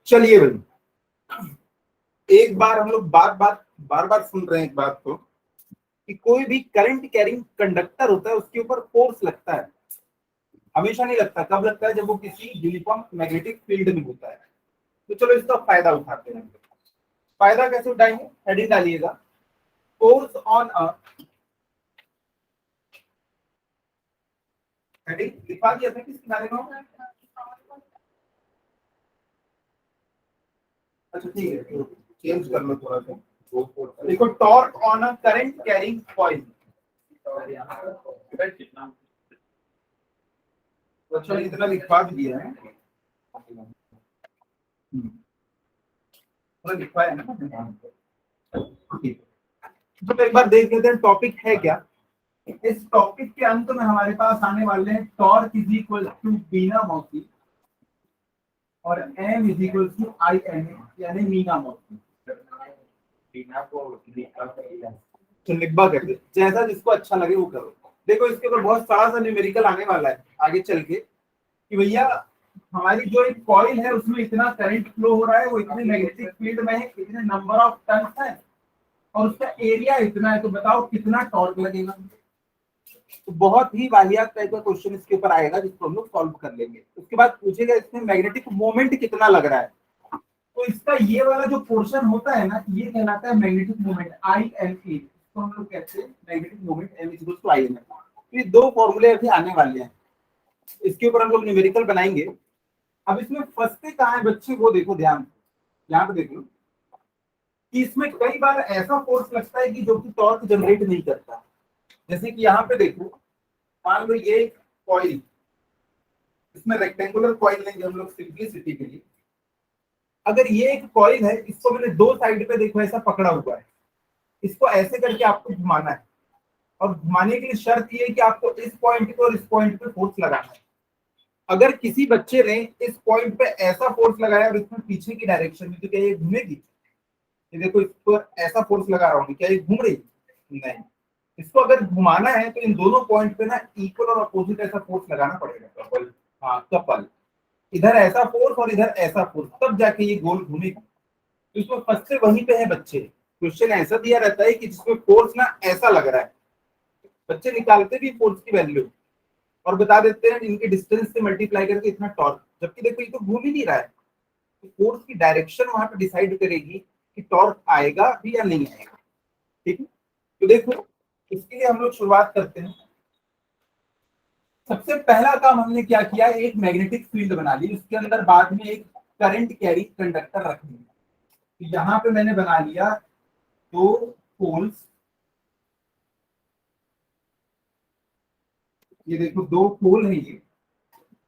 चलिए भाई, एक बार हम लोग बार बार सुन रहे हैं एक बात को कि कोई भी करंट कैरिंग कंडक्टर होता है उसके ऊपर फोर्स लगता है। हमेशा नहीं लगता, कब लगता है? जब वो किसी यूनिफॉर्म मैग्नेटिक फील्ड में होता है। तो चलो इसका फायदा उठाते हैं। फायदा कैसे उठाएंगे? हेडिंग डालिएगा, फोर्स ऑन अ, हेडिंग लिखा दिया था किस किनारे में? अच्छा ठीक है, चेंज कर लो थोड़ा सा। देखो, torque on a current carrying coil. अच्छा, इतना लिखवा दिया है। थोड़ा लिखवा है ना। ठीक। तो एक बार देख लेते हैं टॉपिक है क्या। इस टॉपिक के अंत में हमारे पास आने वाले हैं torque is equal to Bina मौसी और M is equal to I N यानी मीना मौसी। तो निब्बा कर दे, जैसा जिसको अच्छा लगे वो करो। देखो, इसके ऊपर बहुत सारा सा न्यूमेरिकल आने वाला है आगे चल के कि भैया हमारी जो एक कॉइल है उसमें इतना करंट फ्लो हो रहा है, वो इतने मैग्नेटिक फील्ड में है, इतने नंबर ऑफ टर्न्स है और उसका एरिया इतना है, तो बताओ कितना टॉर्क लगेगा। तो बहुत ही वाहियात टाइप का क्वेश्चन इसके ऊपर आएगा जिसको हम लोग सॉल्व कर लेंगे। उसके बाद पूछेगा इसमें मैग्नेटिक मोमेंट कितना लग रहा है। तो इसका ये वाला जो पोर्शन होता है ना, ये कहलाता है magnetic moment, I N A. इसको हम लोग कहते हैं magnetic moment, M is equal to I N A. ये दो फॉर्मूले अभी आने वाले हैं, इसके ऊपर हम लोग न्यूमेरिकल बनाएंगे। अब इसमें फंसते कहाँ है बच्चे, वो देखो ध्यान से। यहाँ पे देख लो कि इसमें कई बार ऐसा फोर्स लगता है कि जो कि टॉर्क जनरेट नहीं करता। जैसे कि यहाँ पे देखो, मान लो ये कॉइल, इसमें रेक्टेंगुलर कॉइल लेंगे हम लोग सिंपलिसिटी के लिए। अगर ये एक कॉइल है, इसको मैंने दो साइड पे देखो ऐसा पकड़ा हुआ है, इसको ऐसे करके आपको घुमाना है और घुमाने के लिए शर्त ये है कि आपको इस पॉइंट पे और इस पॉइंट पे फोर्स लगाना है। अगर किसी बच्चे ने इस पॉइंट पे ऐसा फोर्स लगाया और इसमें पीछे की डायरेक्शन में, तो क्या ये घूमेगी? ये देखो, इस पर ऐसा फोर्स लगा रहा हूँ, क्या ये घूम रही? नहीं। इसको अगर घुमाना है तो इन दोनों पॉइंट पे ना इक्वल और अपोजिट ऐसा फोर्स लगाना पड़ेगा। कपल, हाँ कपल, इधर ऐसा फोर्स और इधर ऐसा फोर्स, तब जाके ये गोल घूमेगी। तो इसमें फर्स्ट से वहीं पे है बच्चे। क्वेश्चन ऐसा दिया रहता है कि जिसमें फोर्स ना ऐसा लग रहा है, बच्चे निकालते भी फोर्स की वैल्यू और बता देते हैं इनके डिस्टेंस से मल्टीप्लाई करके इतना टॉर्क, जबकि देखो ये तो घूम ही नहीं रहा है। तो फोर्स की डायरेक्शन वहां पे डिसाइड करेगी कि टॉर्क आएगा भी या नहीं आएगा। ठीक है, तो देखो इसके लिए हम लोग शुरुआत करते हैं। सबसे पहला काम हमने क्या किया, एक मैग्नेटिक फील्ड बना ली, उसके अंदर बाद में एक करंट कैरी कंडक्टर रख दिया। तो यहाँ पे मैंने बना लिया दो पोल्स, ये देखो दो पोल है, ये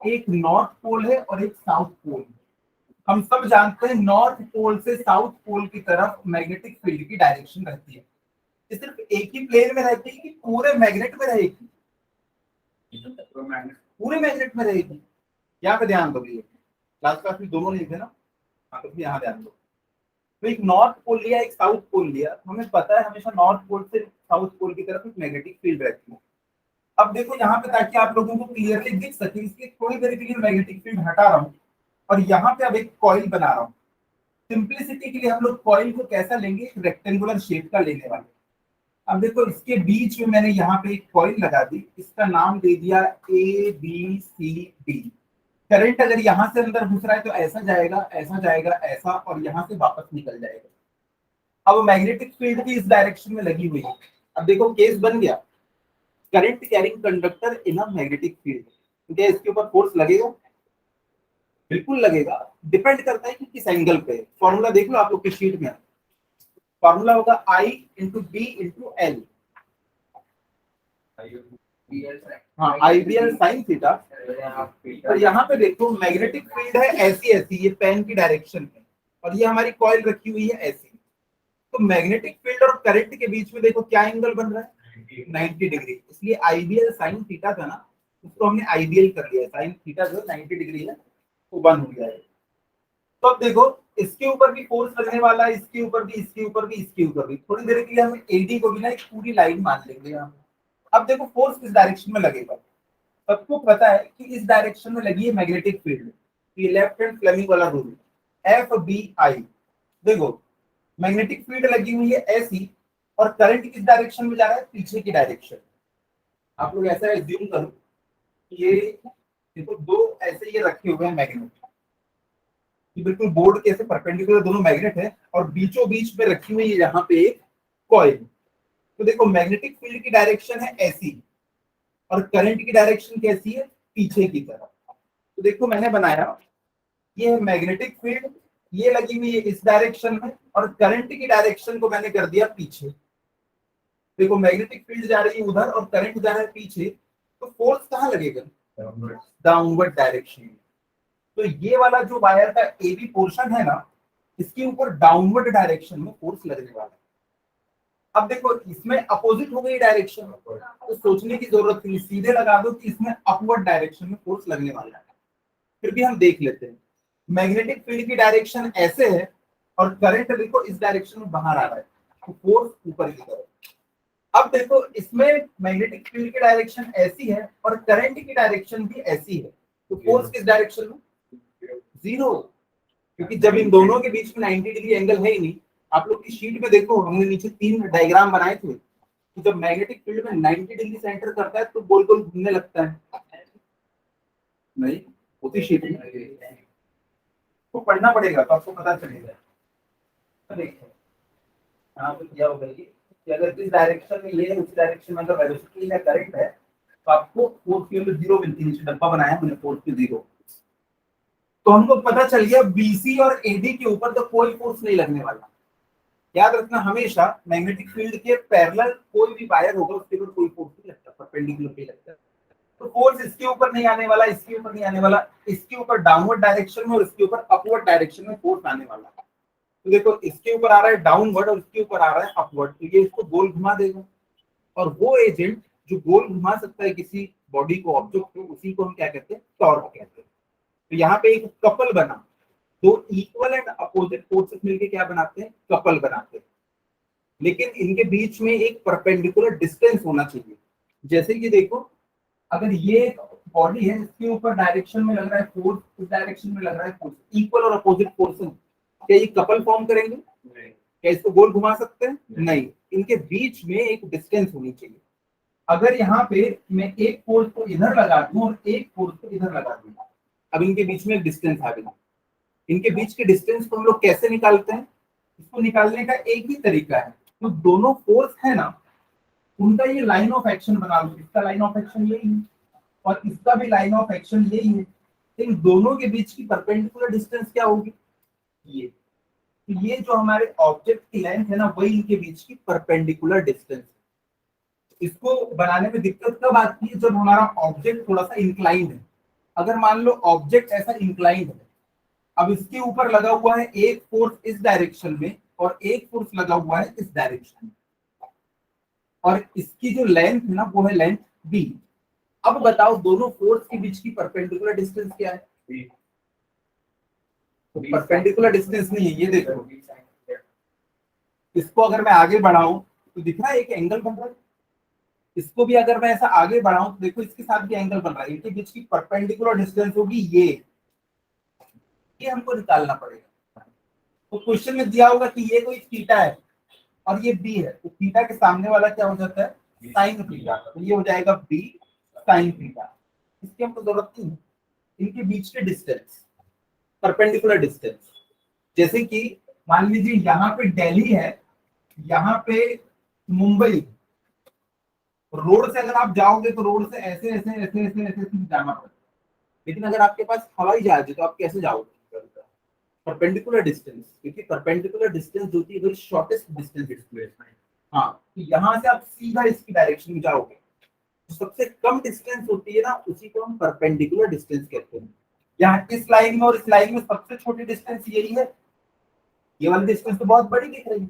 एक नॉर्थ पोल है और एक साउथ पोल। हम सब जानते हैं नॉर्थ पोल से साउथ पोल की तरफ मैग्नेटिक फील्ड की डायरेक्शन रहती है। ये सिर्फ एक ही प्लेन में रहती है कि पूरे मैग्नेट में रहेगी? पूरे मैग्नेट में रहेगी। यहाँ पे ध्यान दो, ये क्लास में दोनों नहीं थे ना, हाँ तो यहाँ ध्यान दो। तो एक नॉर्थ पोल लिया, एक साउथ पोल लिया। हमें पता है हमेशा नॉर्थ पोल से साउथ पोल की तरफ एक मैग्नेटिक फील्ड रहती है। अब देखो यहाँ पे, ताकि आप लोगों को क्लियरली दिख सके, इसकी थोड़ी देर के लिए मैग्नेटिक फील्ड हटा रहा हूँ और यहाँ पे अब एक कॉइल बना रहा हूँ। सिंप्लिसिटी के लिए हम लोग कॉइल को कैसा लेंगे, रेक्टेंगुलर शेप का लेने वाले। अब देखो इसके बीच में मैंने यहाँ पे एक कॉइल लगा दी, इसका नाम दे दिया A B C D. Current अगर यहाँ से अंदर घुस रहा है तो ऐसा जाएगा, ऐसा जाएगा, ऐसा, और यहाँ से वापस निकल जाएगा। अब मैग्नेटिक फील्ड भी इस डायरेक्शन में लगी हुई है। अब देखो केस बन गया, current carrying conductor in a magnetic field. तो क्या इसके ऊपर फोर्स लगेगा? बिल्कुल लगेगा। डिपेंड करता है कि किस एंगल पे। फॉर्मूला देख लो आप लोग की शीट में, फॉर्मूला होगा I into B into L. हाँ, IBL साइन थीटा। और यहाँ पे देखो मैग्नेटिक फील्ड है ऐसी ऐसी, ये पेन की डायरेक्शन है, और ये हमारी कॉइल रखी हुई है ऐसी। तो मैग्नेटिक फील्ड और करंट के बीच में देखो क्या एंगल बन रहा है, 90 डिग्री। इसलिए IBL साइन थीटा था ना, उसको हमने IBL कर लिया। साइन थीटा जो 90 डिग्री है वो बन हो गया है। तो अब देखो इसके ऊपर भी फोर्स लगने वाला है, इसके ऊपर भी, इसके ऊपर भी, इसके ऊपर भी। थोड़ी देर के लिए हम एडी को भी ना एक पूरी लाइन मान लेंगे यहाँ। अब देखो फोर्स किस डायरेक्शन में लगेगा। सबको पता है कि इस डायरेक्शन में लगी है मैग्नेटिक फील्ड, ये लेफ्ट हैंड फ्लेमिंग वाला रूल। F B I. देखो मैग्नेटिक फील्ड लगी हुई है ऐसी, और करंट किस डायरेक्शन में जा रहा है, पीछे की डायरेक्शन। आप लोग ऐसा एज्यूम करो कि ये देखो दो ऐसे ये रखे हुए हैं मैग्नेट, कि बिल्कुल बोर्ड के ऐसे परपेंडिकुलर दोनों मैग्नेट है, और बीचों बीच में रखी हुई है यहाँ पे एक कॉइल। तो देखो मैग्नेटिक फील्ड की डायरेक्शन है ऐसी, और करंट की डायरेक्शन कैसी है, पीछे की तरफ। तो देखो मैंने बनाया, ये है मैग्नेटिक फील्ड, ये लगी हुई है इस डायरेक्शन में, और करंट की डायरेक्शन को मैंने कर दिया पीछे। देखो मैग्नेटिक फील्ड जा रही है उधर और करंट जा रहा है पीछे, तो फोर्स कहाँ लगेगा, डाउनवर्ड डायरेक्शन। तो ये वाला जो वायर का ए बी पोर्शन है ना, इसके ऊपर डाउनवर्ड डायरेक्शन में फोर्स लगने वाला है। अब देखो इसमें अपोजिट हो गई डायरेक्शन, तो सोचने की जरूरत नहीं, सीधे लगा दो कि इसमें अपवर्ड डायरेक्शन में फोर्स लगने वाला है। फिर भी हम देख लेते हैं, मैग्नेटिक फील्ड की डायरेक्शन ऐसे है, और करंट देखो इस डायरेक्शन में बाहर आ रहा है, तो फोर्स ऊपर की तरफ। अब देखो इसमें मैग्नेटिक फील्ड की डायरेक्शन ऐसी है, और करंट की डायरेक्शन भी ऐसी है, तो फोर्स किस डायरेक्शन में, जीरो। क्योंकि जब इन दोनों के बीच में 90 डिग्री एंगल है ही नहीं। आप लोग की शीट में देखो, हमने नीचे 3 डायग्राम बनाए थे कि जब मैग्नेटिक फील्ड में 90 डिग्री सेंटर करता है तो गोल गोल घूमने लगता है, नहीं उसी शीट में तो पढ़ना पड़ेगा, तो आपको पता चलेगा। देखो यहाँ पे क्या होगा कि अगर इस डायरेक्शन में ये है, उस डायरेक्शन में अगर वेलोसिटी या करंट है, तो आपको फोर्स की वैल्यू 0 मिलती है। नीचे डब्बा बनाया मैंने फोर्स की 0। तो हमको पता चल गया बीसी और एडी के ऊपर तो कोई फोर्स नहीं लगने वाला। याद रखना हमेशा, मैग्नेटिक फील्ड के पैरेलल कोई भी वायर होगा उसके ऊपर कोई फोर्स नहीं लगता, परपेंडिकुलर पे लगता है। तो फोर्स इसके ऊपर नहीं आने वाला, इसके ऊपर नहीं आने वाला, इसके ऊपर डाउनवर्ड डायरेक्शन में और इसके ऊपर अपवर्ड डायरेक्शन में फोर्स आने वाला है। तो देखो इसके ऊपर आ रहा है डाउनवर्ड और इसके ऊपर आ रहा है अपवर्ड, तो ये इसको गोल घुमा देगा। और वो एजेंट जो गोल घुमा सकता है किसी बॉडी को, ऑब्जेक्ट को, उसी को हम क्या कहते हैं, टॉर्क कहते हैं। तो यहाँ पे एक कपल बना, दो इक्वल एंड अपोजिट फोर्सेस मिलके क्या बनाते हैं, कपल बनाते हैं। लेकिन इनके बीच में एक परपेंडिकुलर डिस्टेंस होना चाहिए। जैसे कि देखो, अगर ये एक बॉडी है, इसके ऊपर डायरेक्शन में लग रहा है फोर्स, इस डायरेक्शन में लग रहा है फोर्स, इक्वल और अपोजिट फोर्सेस, क्या ये कपल फॉर्म करेंगे, क्या इसको गोल घुमा सकते हैं, नहीं। इनके बीच में एक डिस्टेंस होनी चाहिए। अगर यहाँ पे मैं एक फोर्स को इधर लगा दूं और एक फोर्स को इधर लगा दूं, अब इनके बीच में एक डिस्टेंस आ गया। इनके बीच के डिस्टेंस को हम लोग कैसे निकालते हैं, इसको निकालने का एक ही तरीका है। तो दोनों फोर्स है ना, उनका ये लाइन ऑफ एक्शन बना लो। इसका लाइन ऑफ एक्शन यही है और इसका भी लाइन ऑफ एक्शन यही है। इन दोनों के बीच की परपेंडिकुलर डिस्टेंस क्या होगी, ये। तो ये जो हमारे ऑब्जेक्ट की लेंथ है ना, वही इनके बीच की परपेंडिकुलर डिस्टेंस। इसको बनाने में दिक्कत कब आती है, जब हमारा ऑब्जेक्ट थोड़ा सा इंक्लाइंड है। अगर मान लो ऑब्जेक्ट ऐसा इंक्लाइंड है, अब इसके ऊपर लगा हुआ है एक फोर्स इस डायरेक्शन में और एक फोर्स लगा हुआ है इस डायरेक्शन में, और इसकी जो लेंथ है ना वो है लेंथ बी। अब बताओ दोनों फोर्स के बीच की परपेंडिकुलर डिस्टेंस क्या है, तो परपेंडिकुलर डिस्टेंस नहीं है, ये देखो। इसको अगर मैं आगे बढ़ाऊं तो दिख रहा है एक एंगल बन रहा है। इसको भी अगर मैं ऐसा आगे बढ़ाऊं तो देखो इसके साथ भी एंगल बन रहा है। इनके बीच की परपेंडिकुलर डिस्टेंस होगी ये हमको निकालना पड़ेगा। तो क्वेश्चन में दिया होगा कि ये कोई थीटा है और ये बी है, तो थीटा के सामने वाला क्या हो जाता है, साइन थीटा। तो ये हो जाएगा बी साइन थीटा। इसकी हमको जरूरत नहीं है। इनके बीच के डिस्टेंस, परपेंडिकुलर डिस्टेंस, जैसे कि मान लीजिए यहाँ पे दिल्ली है, यहाँ पे मुंबई। रोड से अगर आप जाओगे तो रोड से ऐसे ऐसे ऐसे ऐसे ऐसे जाना पड़ेगा। लेकिन अगर आपके पास हवाई जहाज है तो आप कैसे जाओगे, परपेंडिकुलर डिस्टेंस। क्योंकि परपेंडिकुलर डिस्टेंस जो होती है वही शॉर्टेस्ट डिस्टेंस डिस्प्लेसमेंट। हाँ, तो यहाँ से आप सीधा इसकी डायरेक्शन में जाओगे, तो सबसे कम डिस्टेंस होती है ना, उसी को हम परपेंडिकुलर डिस्टेंस कहते हैं। यहाँ इस लाइन में और इस लाइन में सबसे छोटी डिस्टेंस यही है। ये वाली डिस्टेंस तो बहुत बड़ी दिख रही है।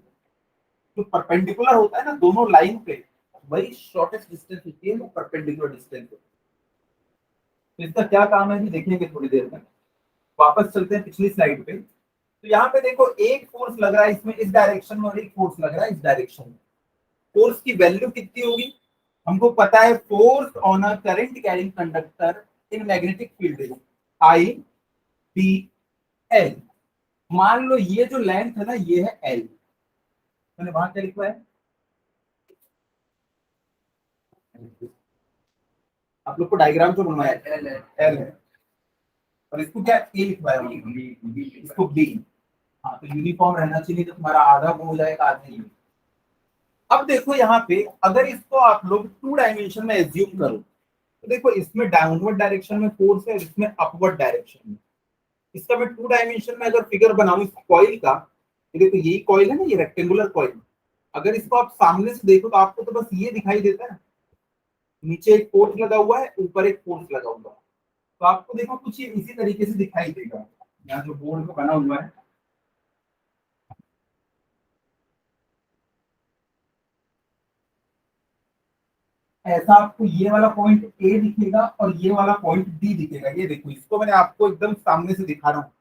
जो परपेंडिकुलर होता है ना दोनों लाइन पे, वही शॉर्टेस्ट डिस्टेंस होती है, वो परपेंडिकुलर डिस्टेंस होती है। तो इसका क्या काम है भी देखेंगे थोड़ी देर में। वापस चलते हैं पिछली स्लाइड पे। तो यहाँ पे देखो एक फोर्स लग रहा है इसमें इस डायरेक्शन में और एक फोर्स लग रहा है इस डायरेक्शन में। फोर्स की वैल्यू कितनी होगी, हमको पता है। Force on a current carrying conductor in magnetic field is I B L। मान लो ये जो लेंथ है ना ये है एल, मैंने वहां क्या लिखा है, आप लोग को डायग्राम जो बनवाया एल है, और इसको क्या ए लिखवाया हमने, इसको बी। हाँ तो यूनिफॉर्म रहना चाहिए, तो तुम्हारा आधा वो हो जाएगा आधा ये। अब देखो यहाँ पे अगर इसको आप लोग 2 डायमेंशन में एज्यूम करो, तो देखो इसमें डाउनवर्ड डायरेक्शन में फोर्स है और इसमें अपवर्ड डायरेक्शन में। इसका मैं 2 डायमेंशन में अगर फिगर बनाऊं इस कॉइल का, तो देखो यही कॉइल है ना, ये रेक्टेंगुलर कॉइल। अगर इसको आप सामने से देखो तो आपको तो बस ये दिखाई देता है, नीचे एक फोर्स लगा हुआ है, ऊपर एक फोर्स लगा हुआ है। तो आपको देखो कुछ ये इसी तरीके से दिखाई देगा, यहाँ जो बोर्ड पे बना हुआ है। ऐसा आपको ये वाला पॉइंट ए दिखेगा और ये वाला पॉइंट डी दिखेगा। ये देखो, इसको मैंने आपको एकदम सामने से दिखा रहा हूँ।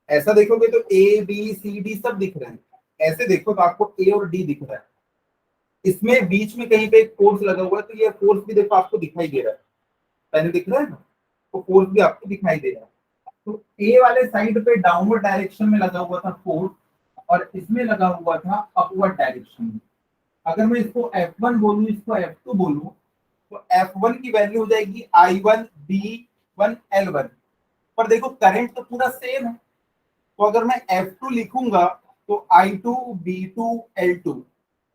ऐसा देखोगे तो ए बी सी डी सब दिख रहे हैं, ऐसे देखो तो आपको ए और डी दिख रहा है। इसमें बीच में कहीं पे एक फोर्स लगा हुआ है, तो ये फोर्स भी देखो आपको दिखाई दे रहा है, पहले दिख रहा है ना, तो फोर्स भी आपको दिखाई दे रहा है। तो ए वाले साइड पे डाउनवर्ड डायरेक्शन में लगा हुआ था फोर्स, और इसमें लगा हुआ था अपवर्ड डायरेक्शन में। अगर मैं इसको F1 बोलूं, इसको F2 बोलूं, तो F1 की वैल्यू हो जाएगी I1 B1 L1। पर देखो करंट तो पूरा सेम है, तो अगर मैं F2 लिखूंगा तो I2 B2 L2।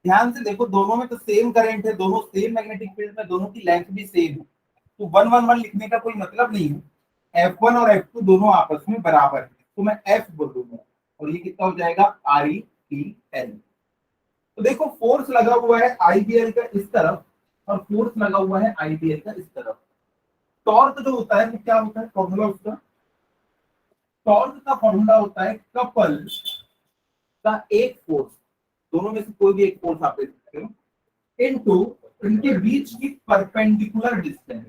ध्यान से देखो दोनों में तो सेम करंट है, दोनों सेम मैग्नेटिक फील्ड में, दोनों की लेंथ भी सेम है, तो 111 लिखने का कोई मतलब नहीं है। F1 और F2 दोनों आपस में बराबर है, तो मैं F बोल दूंगा, और ये कितना हो जाएगा IPL। तो देखो फोर्स लगा हुआ है आईबीएल का इस तरफ, और फोर्स लगा हुआ है आईबीएल का इस तरफ। टॉर्क जो होता है वो क्या होता है, फॉर्मूला उसका, टॉर्क का फॉर्मूला होता है कपल का एक फोर्स, दोनों में से कोई भी एक फोर्स आप ले सकते हो, इनटू इनके बीच की परपेंडिकुलर डिस्टेंस।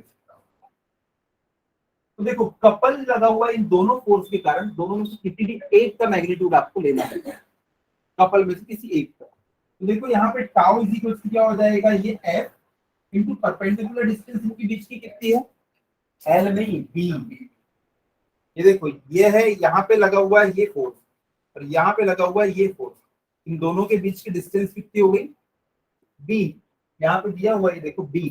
तो देखो कपल लगा हुआ इन दोनों फोर्स के कारण, दोनों में से किसी भी एक का मैग्नीट्यूड आपको लेना है, कपल में से किसी एक का। तो देखो यहाँ पे टाउ इज इक्वल टू क्या हो जाएगा, ये एफ इंटू परपेंडिकुलर डिस्टेंस इनके बीच की कितनी है, एल नहीं बी। ये देखो ये है, यहाँ पे लगा हुआ है ये फोर्स, और यहाँ पे लगा हुआ है ये फोर्स, इन दोनों के बीच की डिस्टेंस कितनी हो गई, बी। यहाँ पे दिया हुआ है देखो बी,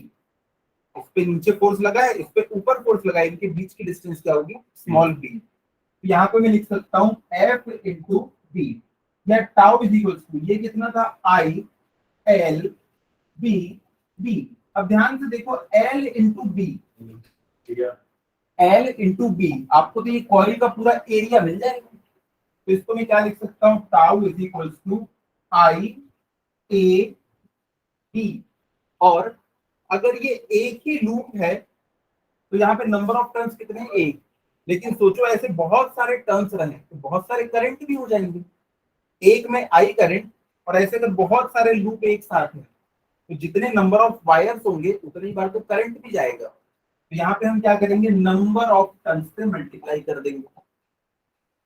इस पे नीचे फोर्स लगा है, इस पे ऊपर फोर्स लगा है, इनके बीच की डिस्टेंस क्या होगी, स्मॉल बी। तो यहाँ पे मैं लिख सकता हूँ एफ इंटू बी, या टाउ इज इक्वल टू, ये कितना था आई एल बी बी। अब ध्यान से देखो L into B, L into B, आपको तो ये कॉइल का पूरा एरिया मिल जाएगा। तो इसको मैं क्या लिख सकता हूँ, tau is equal to I A B. और अगर ये एक ही लूप है तो यहाँ पे नंबर ऑफ टर्न्स कितने हैं, एक। लेकिन सोचो ऐसे बहुत सारे टर्न्स रहे तो बहुत सारे करंट भी हो जाएंगे, एक में आई करंट, और ऐसे अगर बहुत सारे लूप एक साथ हैं तो जितने नंबर ऑफ वायर्स होंगे उतनी बार तो करंट भी जाएगा। तो यहाँ पे हम क्या करेंगे, नंबर ऑफ टर्न्स से मल्टीप्लाई कर देंगे।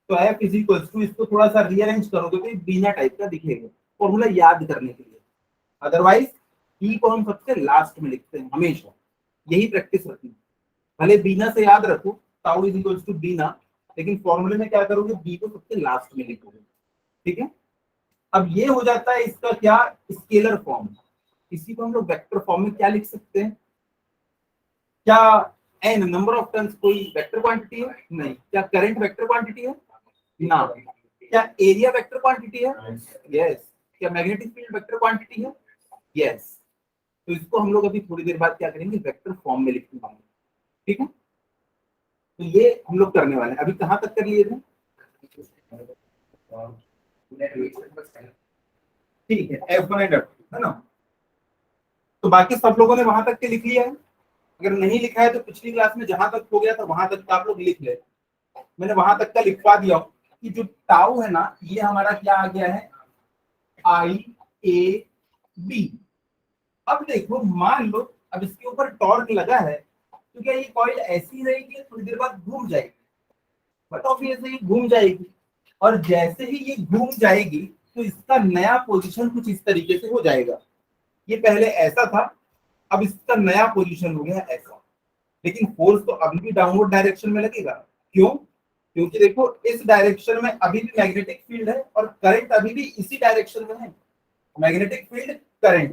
तो एफ इज इक्वल टू, इसको थोड़ा सा रीअरेंज करोगे तो बीना टाइप का दिखेगा, फॉर्मूला याद करने के लिए। अदरवाइज ई को हम सबसे लास्ट में लिखते हैं हमेशा, यही प्रैक्टिस रखनी। भले बीना से याद रखो, टाउ इज इक्वल टू बीना, लेकिन फॉर्मूले में क्या करोगे, बी को सबसे लास्ट में लिखोगे, ठीक है। अब ये हो जाता है इसका क्या, स्केलर फॉर्म। इसी को हम लोग वेक्टर फॉर्म में क्या लिख सकते हैं, क्या एन नंबर ऑफ टर्न्स कोई वेक्टर क्वांटिटी है, नहीं। क्या करंट वेक्टर क्वांटिटी है, ना। क्या एरिया वेक्टर क्वांटिटी है, यस। क्या मैग्नेटिक फील्ड वेक्टर क्वांटिटी है, यस। तो इसको हम लोग अभी थोड़ी देर बाद क्या करेंगे, वेक्टर फॉर्म में लिखेंगे, ठीक है। तो ये हम लोग करने वाले हैं। अभी कहाँ तक कर लिए थे, ठीक है, F1 एंड F2 है ना। तो बाकी सब लोगों ने वहां तक के लिख लिया है, अगर नहीं लिखा है तो पिछली क्लास में जहां तक हो गया था वहां तक का आप लोग लिख ले। मैंने वहां तक का लिखवा दिया कि जो टाउ है ना, ये हमारा क्या आ गया है, आई ए बी। अब देखो मान लो अब इसके ऊपर टॉर्क लगा है, तो क्या ये कॉइल ऐसी रहेगी, थोड़ी देर बाद घूम जाएगी, बट ऑब्वियसली घूम जाएगी। और जैसे ही ये घूम जाएगी तो इसका नया पोजीशन कुछ इस तरीके से हो जाएगा। ये पहले ऐसा था, अब इसका नया पोजीशन हो गया ऐसा, लेकिन फोर्स तो अभी भी डाउनवर्ड डायरेक्शन में लगेगा। क्यों, क्योंकि देखो इस डायरेक्शन में अभी भी मैग्नेटिक फील्ड है और करंट अभी भी इसी डायरेक्शन में है, मैग्नेटिक फील्ड करंट,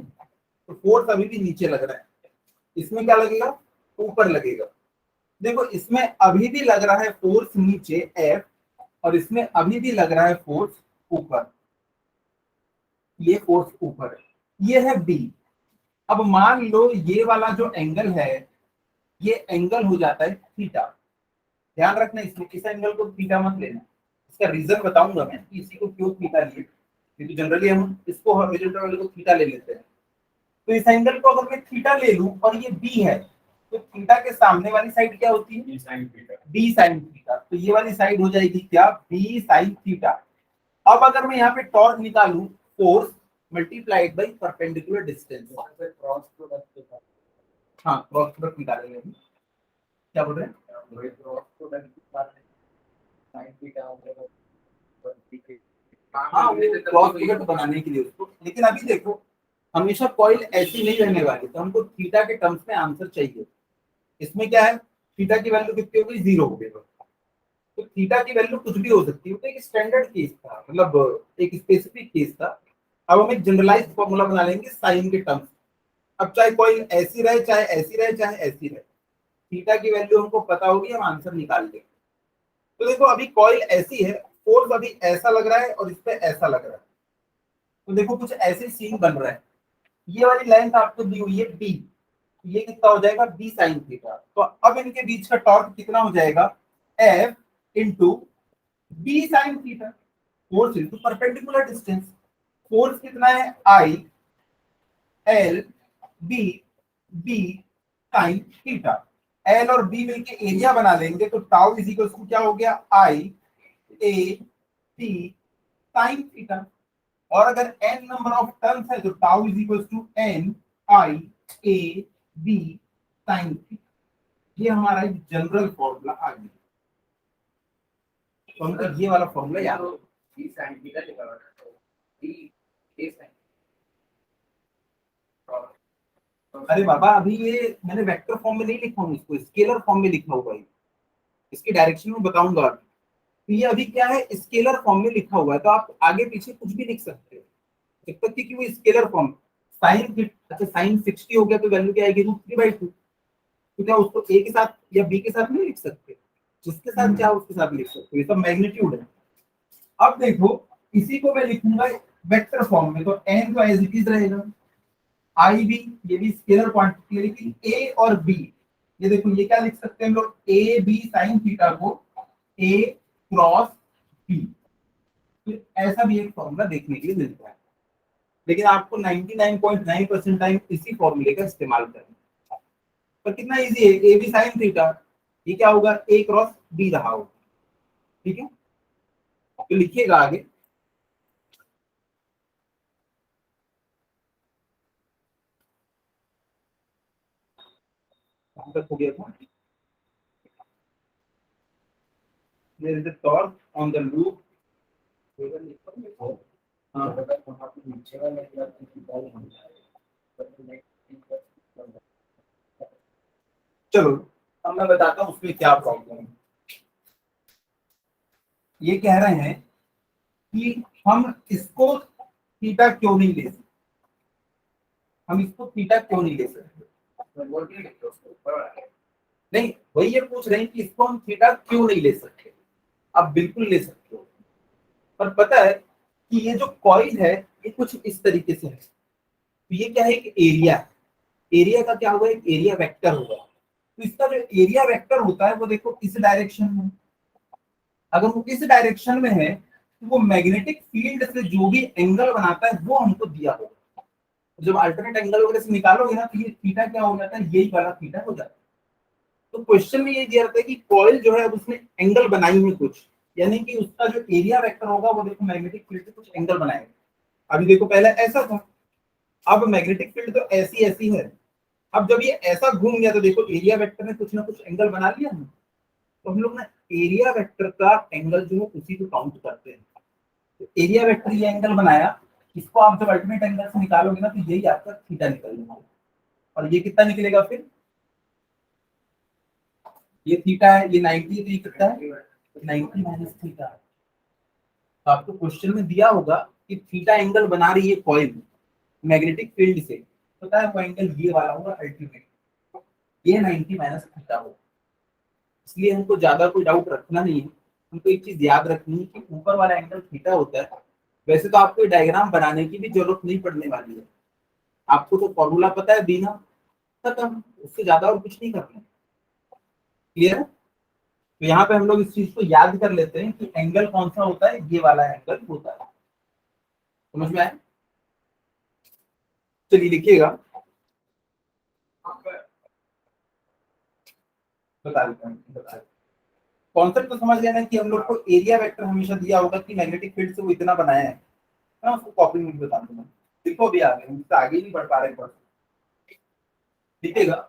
तो फोर्स अभी भी नीचे लग रहा है। इसमें क्या लगेगा, ऊपर लगेगा। देखो इसमें अभी भी लग रहा है फोर्स नीचे F, और इसमें अभी भी लग रहा है फोर्स ऊपर, ये फोर्स ऊपर है, ये है B। अब मान लो ये वाला जो एंगल है ये एंगल हो जाता है थीटा। ध्यान रखना इसमें इस एंगल को थीटा मत लेना, इसका रीजन बताऊंगा मैं कि इसी को क्यों थीटा लिए, क्योंकि जनरली हम इसको हॉरिजॉन्टल वाले को थीटा ले लेते हैं। तो इस एंगल को अगर मैं थीटा ले लूं और ये बी है, तो थीटा के सामने वाली साइड क्या होती है, बी साइन थीटा। तो ये वाली साइड हो जाएगी क्या, बी साइन थीटा। अब अगर मैं यहाँ पे टॉर्क निकालूं, force multiplied by perpendicular distance, cross product, हाँ क्रॉस प्रोडक्ट निकालेंगे अभी। क्या बोल रहे हैं, हाँ वो क्रॉस प्रोडक्ट बनाने के लिए उसको। लेकिन अभी देखो हमेशा कॉइल ऐसी नहीं रहने वाली, तो हमको थीटा के टर्म्स में आंसर चाहिए। इसमें क्या है, थीटा की वैल्यू कितनी हो गई, 0 हो गई। तो थीटा की वैल्यू कुछ भी हो सकती है, तो एक स्टैंडर्ड केस था, मतलब एक स्पेसिफिक केस था। अब हम एक जनरलाइज्ड फॉर्मूला बना लेंगे साइन के टर्म्स। अब चाहे कॉइल ऐसी रहे, चाहे ऐसी रहे, चाहे ऐसी रहे, थीटा की वैल्यू हमको पता होगी, हम आंसर निकाल लेंगे। तो देखो अभी कॉइल ऐसी है, फोर्स अभी ऐसा लग रहा है और इस पे ऐसा लग रहा है, तो देखो कुछ ऐसे सीन बन रहा है। ये वाली लेंथ आपको दी हुई है बी, ये कितना हो जाएगा, बी साइन थीटा। तो अब इनके बीच का टॉर्क कितना हो जाएगा, F into B sine theta, force into perpendicular distance. Force कितना है, I L B B sine theta. L और बी मिलके एरिया बना लेंगे, तो टाउ इज इक्वल टू क्या हो गया, I A B sine theta. और अगर n नंबर ऑफ टर्न्स है तो tau is equal to n I A B sine theta. ये हमारा एक जनरल फॉर्मूला आ गया। तो हमको ये वाला फॉर्मूला याद हो, b sin थीटा लिखा हुआ है, b a sin। अरे बाबा अभी ये मैंने वेक्टर फॉर्म में नहीं लिखा हूँ, इसको स्केलर फॉर्म में लिखा हुआ है, इसकी डायरेक्शन में बताऊंगा। तो ये अभी क्या है, स्केलर फॉर्म में लिखा हुआ है, तो आप आगे पीछे कुछ भी लिख सकते हो जब तक कि वो स्केलर फॉर्म। साइन, अच्छा साइन 60 हो गया तो वैल्यू क्या आएगी, √3/2। तो क्या उसको ए के साथ या बी के साथ नहीं लिख सकते, जिसके साथ चाहे उसके साथ लिख सकते हो, ये सब मैग्नीट्यूड है। अब देखो इसी को मैं लिखूंगा वेक्टर फॉर्म में, तो एन तो एज इट इज रहेगा, आई बी ये भी स्केलर क्वांटिटी है, लेकिन ए और बी ये देखो ये क्या लिख सकते हैं हम लोग, ए बी साइन थीटा को ए क्रॉस बी। तो ऐसा भी एक फॉर्मूला देखने के लिए मिलता है, लेकिन आपको 99.9% टाइम इसी फॉर्मूले का इस्तेमाल करना है। पर कितना इजी है, ए बी साइन थीटा ये क्या होगा, ए क्रॉस बी रहा होगा। ठीक है, तो लिखिएगा आगे। तक हो गया था, there is a torque on the loop। चलो अब मैं बताता हूँ उसमें क्या प्रॉब्लम है। ये कह रहे हैं कि हम इसको थीटा क्यों नहीं ले सकते, हम इसको थीटा क्यों नहीं ले सकते, नहीं वही ये पूछ रहे हैं कि इसको हम थीटा क्यों नहीं ले सकते। आप बिल्कुल ले सकते हो, पर पता है कि ये जो कॉइल है ये कुछ इस तरीके से है। तो ये क्या है, एक एरिया है, एरिया का क्या होगा, एक एरिया वेक्टर होगा। तो इसका जो एरिया वेक्टर होता है वो देखो इस डायरेक्शन में, अगर वो इस डायरेक्शन में है तो वो मैग्नेटिक फील्ड से जो भी एंगल बनाता है वो हमको दिया होगा। जब अल्टरनेट एंगल वगैरह से निकालोगे ना तो ये थीटा क्या हो जाता है, यही वाला थीटा हो जाता है। तो क्वेश्चन में ये दिया रहता है कि कॉइल जो है अब उसने एंगल बनाई है कुछ, यानी कि उसका जो एरिया वेक्टर होगा वो देखो मैग्नेटिक फील्ड से कुछ एंगल बनाएगा। अभी देखो पहले ऐसा था, अब मैग्नेटिक फील्ड तो ऐसी ऐसी है। अब जब ये ऐसा घूम गया तो देखो एरिया वेक्टर ने कुछ ना कुछ एंगल बना लिया ना, तो हम लोग ना एरिया वेक्टर का एंगल जो है उसी को काउंट करते हैं। तो एरिया वेक्टर ये एंगल बनाया, इसको आप जब अल्टरनेट एंगल से निकालोगे ना तो यही आपका थीटा निकलेगा। और ये कितना निकलेगा फिर, ये थीटा है, ये 90 है, तो ये कितना है 90 माइनस थीटा। तो आपको क्वेश्चन में दिया होगा कि थीटा एंगल बना रही है कॉइल मैग्नेटिक फील्ड से, पता है वो एंगल ये वाला होगा अल्टीमेट, ये 90 माइनस थीटा होगा। इसलिए हमको ज्यादा कोई डाउट रखना नहीं है, हमको एक चीज याद रखनी है कि ऊपर वाला एंगल थीटा होता है। वैसे तो आपको डायग्राम बनाने की भी जरूरत नहीं पड़ने वाली है, आपको तो फॉर्मूला पता है, बिना खत्म, उससे ज्यादा और कुछ नहीं करना। क्लियर है? तो यहाँ पे हम लोग इस चीज को याद कर लेते हैं कि एंगल कौन सा होता है, ये वाला एंगल होता है। समझ में आया? चलिए लिखिएगा, बता देता हूँ, बता देता। कॉन्सेप्ट तो समझ लेना कि हम लोग को एरिया वेक्टर हमेशा दिया होगा कि मैग्नेटिक फील्ड से वो इतना बनाया है ना, उसको कॉपी में बता दूंगा। देखो अभी आगे, हम इससे आगे नहीं बढ़ पा रहे हैं, लिखिएगा।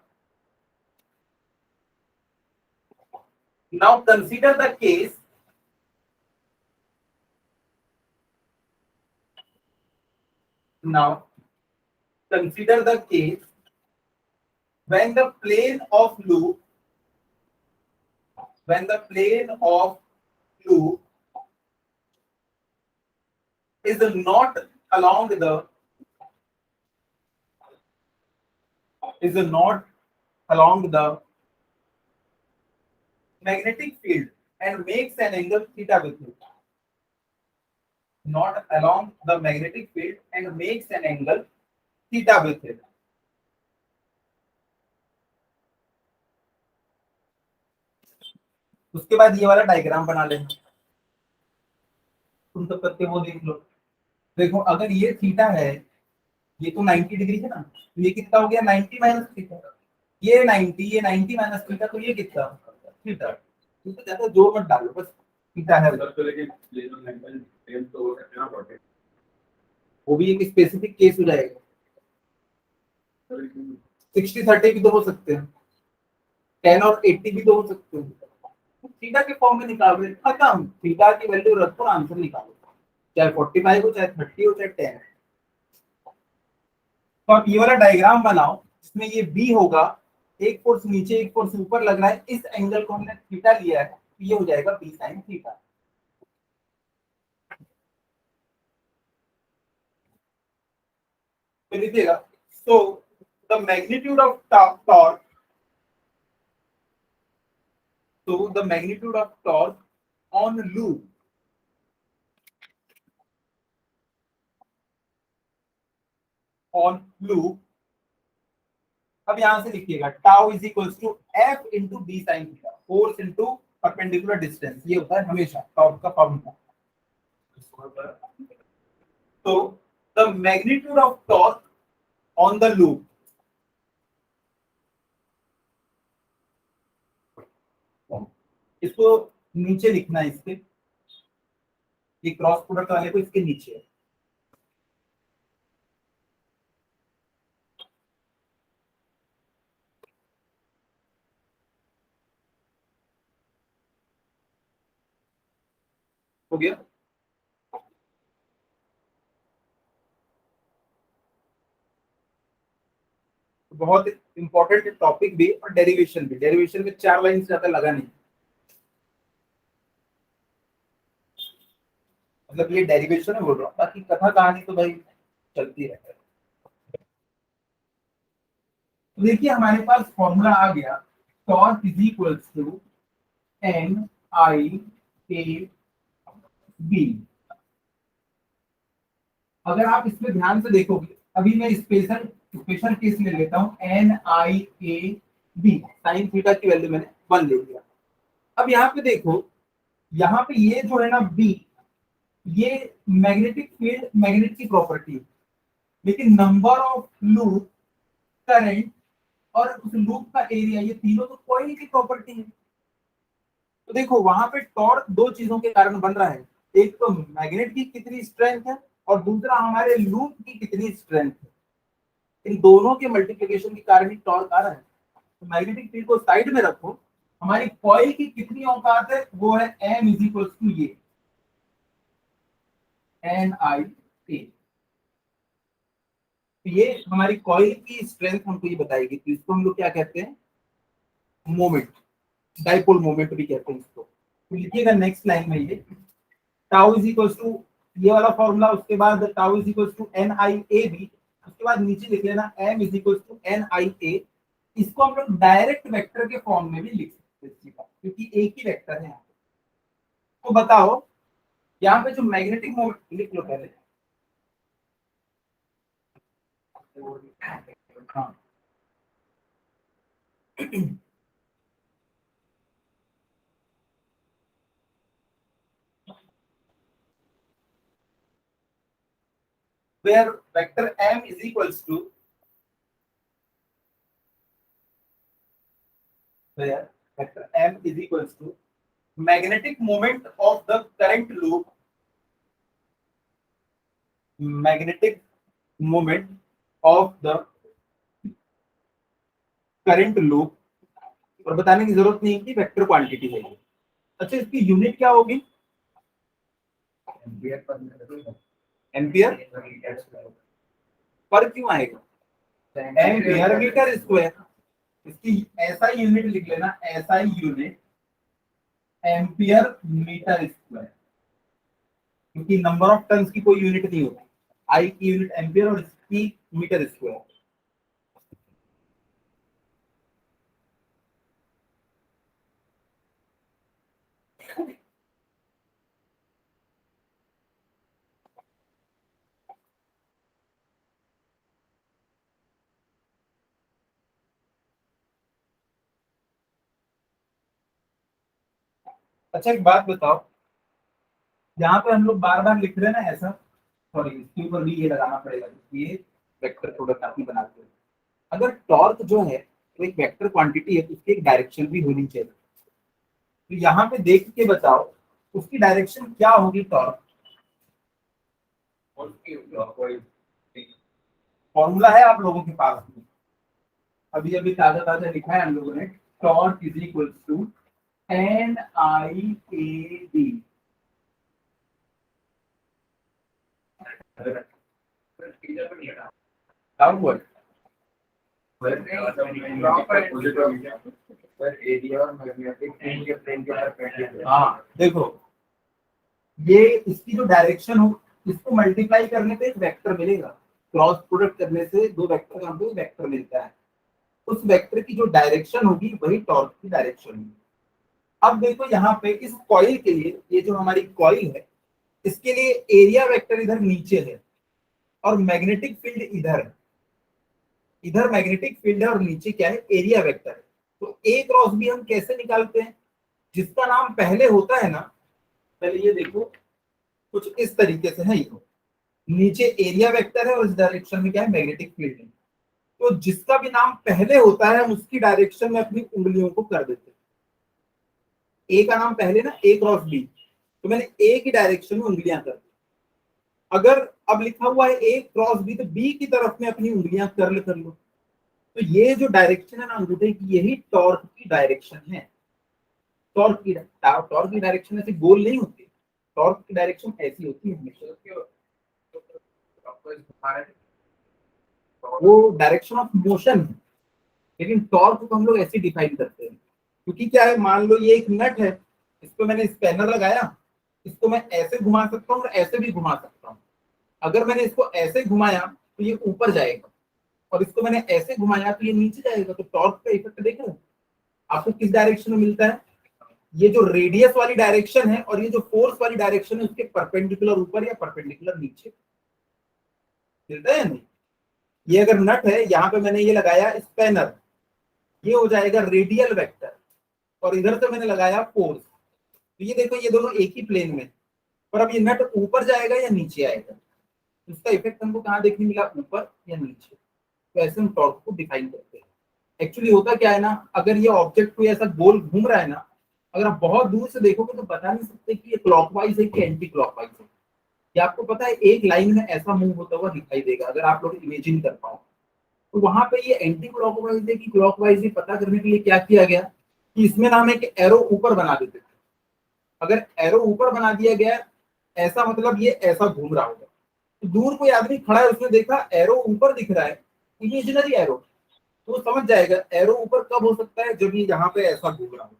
Now consider the case, now consider the case when the plane of loop, when the plane of loop is not along the, is not along the magnetic field and makes an angle theta with it, not along the magnetic field and makes an angle theta with it. उसके बाद ये वाला diagram बना लेना, तुम सब करके वो देख लो। देखो अगर ये थीटा है, ये तो 90 डिग्री है ना, तो ये कितना हो गया 90 माइनस थीटा, ये 90, ये 90 माइनस थीटा, तो ये कितना थीटा। तो ज्यादा जोर मत डालो, बस थीटा है वो भी एक स्पेसिफिक केस हो जाएगा। 60-30 भी तो हो सकते हैं, 10 और 80 भी तो हो सकते हैं। थीटा के फॉर्म में निकाल रहे, खत्म, थीटा की वैल्यू रखो, आंसर निकालो, चाहे 45 हो, चाहे 30 हो, चाहे 10। तो आप ये वाला डायग्राम बनाओ जिसमें ये बी होगा, एक फोर्स नीचे एक फोर्स ऊपर लग रहा है, इस एंगल को हमने थीटा लिया है, तो ये हो जाएगा बी साइन थीटा। तो लिखिएगा, so the magnitude of torque, so the magnitude of torque on loop अब यहां से लिखिएगा tau is equal to F into B sine theta, force into perpendicular distance, ये होता है हमेशा टॉर्क का फॉर्मूला। तो the magnitude of torque on the loop, इसको नीचे लिखना है, इसके ये क्रॉस प्रोडक्ट वाले को इसके नीचे है। हो गया? बहुत इंपॉर्टेंट टॉपिक भी और डेरिवेशन भी, डेरिवेशन में 4 लाइन से ज्यादा लगा नहीं, मतलब ये डेरिवेशन है बोल रहा हूँ, बाकी कथा कहानी तो भाई चलती रहती है। तो देखिए हमारे पास फॉर्मूला आ गया, torque is equals to N I A B. अगर आप इसमें ध्यान से देखोगे, अभी मैं स्पेशल स्पेशल केस ले लेता हूं, N I A B, sine theta की वैल्यू मैंने 1 ले लिया। अब यहाँ पे देखो, यहाँ पे ये जो है ना बी, ये मैग्नेटिक फील्ड मैग्नेट की प्रॉपर्टी है, लेकिन नंबर ऑफ लूप, करंट और उस लूप का एरिया, ये तीनों तो कॉइल की प्रॉपर्टी है। तो देखो वहां पे टॉर्क दो चीजों के कारण बन रहा है, एक तो मैग्नेट की कितनी स्ट्रेंथ है और दूसरा हमारे लूप की कितनी स्ट्रेंथ है, इन दोनों के मल्टीप्लिकेशन के कारण ही टॉर्क आ रहा है। तो मैग्नेटिक फील्ड को साइड में रखो, हमारी कॉइल की कितनी औकात है, वो है एम इज इक्वल टू ये एन आई ए। ये हमारी कॉइल की स्ट्रेंथ हमको ये बताएगी, तो इसको हम लोग क्या कहते हैं, मोमेंट, डाइपोल मोमेंट भी कहते हैं इसको। तो लिखिएगा नेक्स्ट लाइन में ये टाउ इज इक्वल टू ये वाला फॉर्मूला, उसके बाद tau is equal to N I A B, उसके बाद नीचे लिख लेना M is equal to N I A. इसको हम लोग डायरेक्ट वेक्टर के फॉर्म में भी लिख सकते हैं क्योंकि एक ही वेक्टर है यहाँ पे। तो बताओ यहाँ पे जो मैग्नेटिक मोमेंट, लिख लो पहले। हाँ where vector m is equals to where vector m is equals to magnetic moment of the current loop, magnetic moment of the current loop, और बताने की जरूरत नहीं कि वेक्टर क्वांटिटी है। अच्छा इसकी यूनिट क्या होगी? एम्पियर पर क्यों आएगा? Ampere metre square. इसकी ऐसा यूनिट लिख लेना, ऐसा यूनिट एम्पियर मीटर स्क्वायर, क्योंकि नंबर ऑफ टर्न्स की कोई यूनिट नहीं होती। आई की यूनिट एम्पियर और इसकी मीटर स्क्वायर। अच्छा एक बात बताओ, यहाँ पे हम लोग बार बार लिख रहे हैं ना ऐसा, सॉरी इसके ऊपर भी ये लगाना पड़ेगा, ये वेक्टर प्रोडक्ट आप ही बनाते हो। अगर टॉर्क जो है तो एक वेक्टर क्वांटिटी है तो उसकी एक डायरेक्शन भी होनी चाहिए। तो यहाँ पे देख के बताओ उसकी डायरेक्शन क्या होगी टॉर्क? फॉर्मूला है आप लोगों के पास में, अभी अभी ताजा ताजा लिखा है हम लोगों ने। Torque is equal to N I A D. Downward हाँ देखो ये इसकी जो डायरेक्शन हो, इसको मल्टीप्लाई करने पे एक वेक्टर मिलेगा। क्रॉस प्रोडक्ट करने से दो वेक्टर का हमको वेक्टर मिलता है। उस वेक्टर की जो डायरेक्शन होगी वही टॉर्क की डायरेक्शन होगी। अब देखो यहाँ पे इस कॉइल के लिए, ये जो हमारी कॉइल है इसके लिए एरिया वेक्टर इधर नीचे है और मैग्नेटिक फील्ड इधर है। इधर मैग्नेटिक फील्ड है और नीचे क्या है? एरिया वेक्टर है। तो ए क्रॉस बी हम कैसे निकालते हैं? जिसका नाम पहले होता है ना, पहले ये देखो कुछ इस तरीके से है, ये नीचे एरिया वेक्टर है और इस डायरेक्शन में क्या है? मैग्नेटिक फील्ड है। तो जिसका भी नाम पहले होता है हम उसकी डायरेक्शन में अपनी उंगलियों को कर देते हैं। ए का नाम पहले ना, ए क्रॉस बी, तो मैंने ए की डायरेक्शन में उंगलियां कर दी। अगर अब लिखा हुआ है ए क्रॉस बी तो बी की तरफ में अपनी उंगलियां कर्ल कर लो। तो ये जो डायरेक्शन है ना अंगूठे की, यही टॉर्क की डायरेक्शन है। टॉर्क की डायरेक्शन ऐसे गोल नहीं होती, टॉर्क की डायरेक्शन ऐसी होती है हमेशा। वो डायरेक्शन ऑफ मोशन है, लेकिन टॉर्क को हम लोग ऐसे डिफाइन करते हैं। क्योंकि क्या है, मान लो ये एक नट है, इस पे मैंने स्पैनर लगाया, इसको मैं ऐसे घुमा सकता हूँ और ऐसे भी घुमा सकता हूँ। अगर मैंने इसको ऐसे घुमाया तो ये ऊपर जाएगा और इसको मैंने ऐसे घुमाया तो ये नीचे जाएगा। तो टॉर्क का इफेक्ट देख रहे हो आपको किस डायरेक्शन में मिलता है? ये जो रेडियस वाली डायरेक्शन है और ये जो फोर्स वाली डायरेक्शन है उसके परपेंडिकुलर ऊपर या परपेंडिकुलर नीचे मिलता है नहीं। ये अगर नट है, यहाँ पे मैंने ये लगाया स्पैनर, ये हो जाएगा रेडियल वेक्टर, और इधर से मैंने लगाया फोर्स, तो ये देखो ये दोनों एक ही प्लेन में। पर अब ये नट ऊपर जाएगा या नीचे आएगा, इसका इफेक्ट हमको कहाँ देखने मिला? ऊपर या नीचे। तो ऐसे हम टॉर्क को डिफाइन करते हैं। एक्चुअली होता क्या है ना, अगर ये ऑब्जेक्ट कोई ऐसा गोल घूम रहा है ना, अगर आप बहुत दूर से देखोगे तो बता नहीं सकते कि ये क्लॉकवाइज है कि एंटी क्लॉकवाइज है। ये आपको पता है एक लाइन में ऐसा मूव होता हुआ दिखाई देगा, अगर आप लोग इमेजिन कर पाओ। तो वहां पे ये एंटी क्लॉकवाइज है कि क्लॉकवाइज है पता करने के लिए क्या किया गया कि इसमें ना हम एक एरो ऊपर बना देते थे। अगर एरो ऊपर बना दिया गया ऐसा मतलब ये ऐसा घूम रहा होगा, तो दूर कोई आदमी खड़ा है उसने देखा एरो ऊपर दिख रहा है, इमेजिनरी एरो, तो वो समझ जाएगा एरो ऊपर कब हो सकता है? जब ये यहाँ पे ऐसा घूम रहा हो।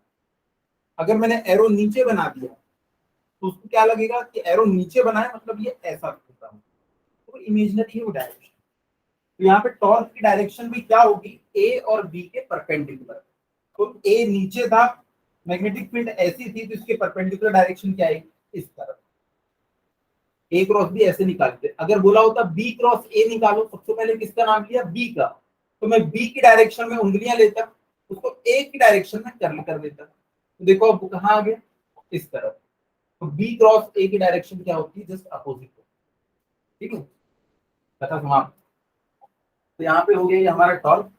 अगर मैंने एरो नीचे बना दिया तो उसको क्या लगेगा कि एरो नीचे बनाए मतलब ये ऐसा होता है, तो इमेजिनरी है डायरेक्शन। तो यहाँ पे टॉर्क की डायरेक्शन भी क्या होगी, ए और बी के परपेंडिकुलर। तो ए नीचे था, मैग्नेटिक फील्ड ऐसी थी, तो इसके परपेंडिकुलर डायरेक्शन क्या है, इस तरफ। ए क्रॉस बी ऐसे निकालते। अगर बोला होता बी क्रॉस ए निकालो, सबसे पहले किसका नाम लिया, बी का, तो मैं बी की डायरेक्शन में उंगलियां लेता, उसको ए की डायरेक्शन में कर्ल कर देता। तो देखो अब कहाँ आ गया, इस तरफ। तो बी क्रॉस ए की डायरेक्शन क्या होती है, जस्ट अपोजिट। ठीक है, कथा समाप्त। तो यहाँ पे हो गया ये हमारा टॉर्क।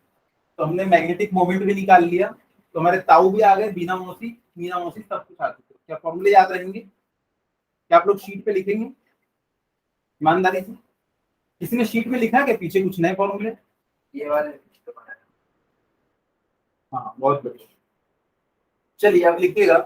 तो हमने मैग्नेटिक मोमेंट भी निकाल लिया, तो हमारे ताऊ भी आ गए, बीना मौसी मीना मौसी सब कुछ आ चुके। क्या फॉर्मूले याद रहेंगे, क्या आप लोग शीट पे लिखेंगे ईमानदारी से? किसी ने शीट में लिखा है क्या पीछे कुछ नए फॉर्मूले? ये वाले, हाँ बहुत बढ़िया। चलिए अब लिखिएगा,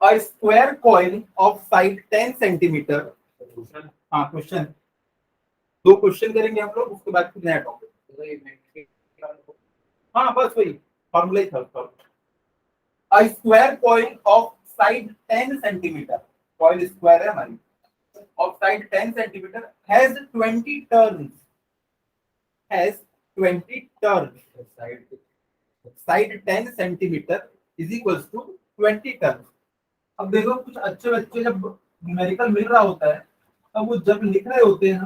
a square coil of side 10 centimetre. हाँ क्वेश्चन, दो क्वेश्चन करेंगे हम लोग, उसके बाद फिर नया टॉपिक। हाँ बस वही फॉर्मूला ही था। A square coil of side 10 centimetre, coil square है हमारी, of side 10 centimetre has 20 turns, has 20 turns, side 10 centimetre is equals to 20 turns। अब देखो कुछ अच्छे बच्चे जब न्यूमेरिकल मिल रहा होता है, तब वो जब लिख रहे होते हैं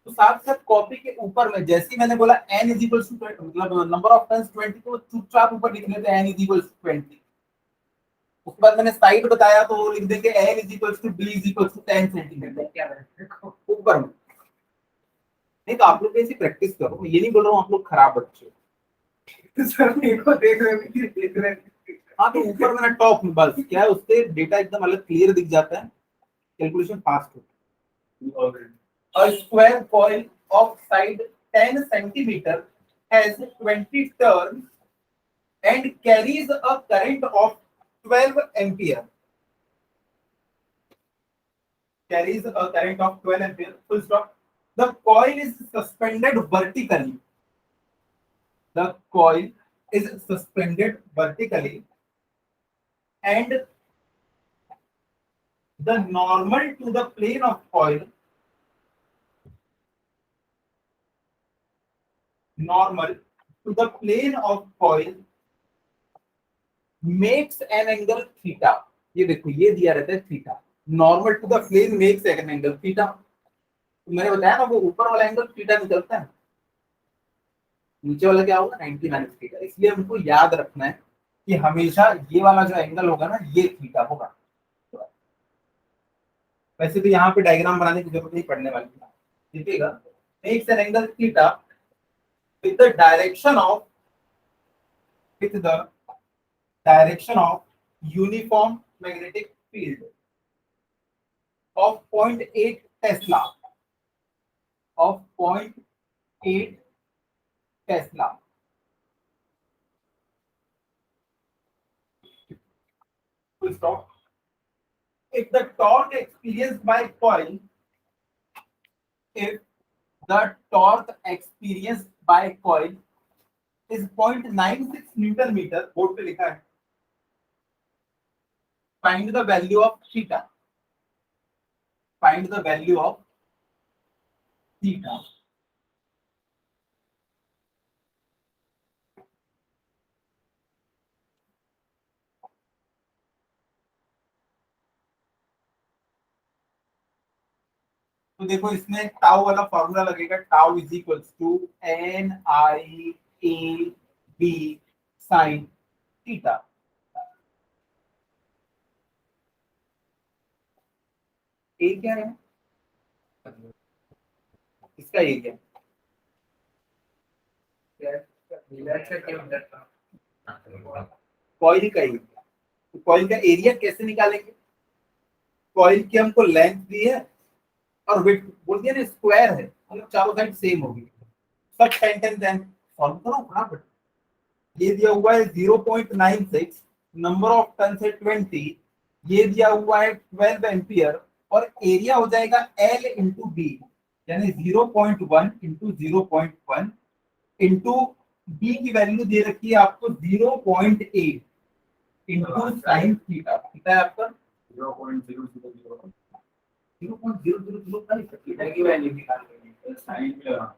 तो साथ साथ कॉपी के ऊपर में, जैसे ही मैंने बोला n इज इक्वल टू, मतलब नंबर ऑफ टर्न्स 20, तो चुपचाप ऊपर लिख लेते हैं n इज इक्वल टू 20। उसके बाद मैंने साइड बताया तो वो लिख देंगे n is equal to b is equal to 10 centimetre, क्या ऊपर में। नहीं तो आप लोग ऐसी प्रैक्टिस करो, ये नहीं बोल रहा हूँ आप लोग खराब बच्चे सर मेरे को देख रहे हैं। हाँ तो ऊपर में ना टॉप में, बस क्या है उससे डेटा एकदम अलग क्लियर दिख जाता है, कैलकुलेशन फास्ट होता है। A square coil of side 10 centimeter has 20 turns and carries a current of 12 ampere. Carries a current of 12 ampere. Full stop. The coil is suspended vertically. The coil is suspended vertically, and the normal to the plane of coil, normal to the plane of coil makes an angle theta। ये देखो ये दिया रहता है theta, normal to the plane makes an angle theta. तो मैंने बताया ना वो ऊपर वाला एंगल थीटा निकलता है, नीचे वाला क्या होगा 90 माइनस थीटा। इसलिए हमको याद रखना है कि हमेशा ये वाला जो एंगल होगा ना ये थीटा होगा। वैसे तो यहाँ पे डायग्राम बनाने की जरूरत नहीं पड़ने वाली है, देखिएगा makes an angle theta with the direction of, with the direction of uniform magnetic field of 0.8 Tesla, of 0.8 Tesla। Full stop। If the torque experienced by coil, if the torque experienced by coil is 0.96 Newton meter, board पे लिखा है, find the value of theta, find the value of theta। तो देखो इसमें tau वाला formula लगेगा, tau is equals to N I A B sine theta. A क्या है, इसका एरिया, कॉइल का एरिया। तो कॉइल का एरिया कैसे निकालेंगे, कॉइल की हमको लेंथ दी है और विड्थ बोल दिया ना स्क्वायर है, मतलब चारों साइड सेम होगी, सब 10 10 10 सॉल्व करो फटाफट। ये दिया हुआ है 0.96, नंबर ऑफ टर्न्स है 20, ये दिया हुआ है 12 एम्पियर, और एरिया हो जाएगा L इंटू बी, यानी 0.1 इंटू 0.1 इंटू बी की वैल्यू दे रखी है आपको 0.8 इंटू साइन थीटा। थीटा है आपका 0.000 थीटा की वैल्यू निकाल साइन में लगा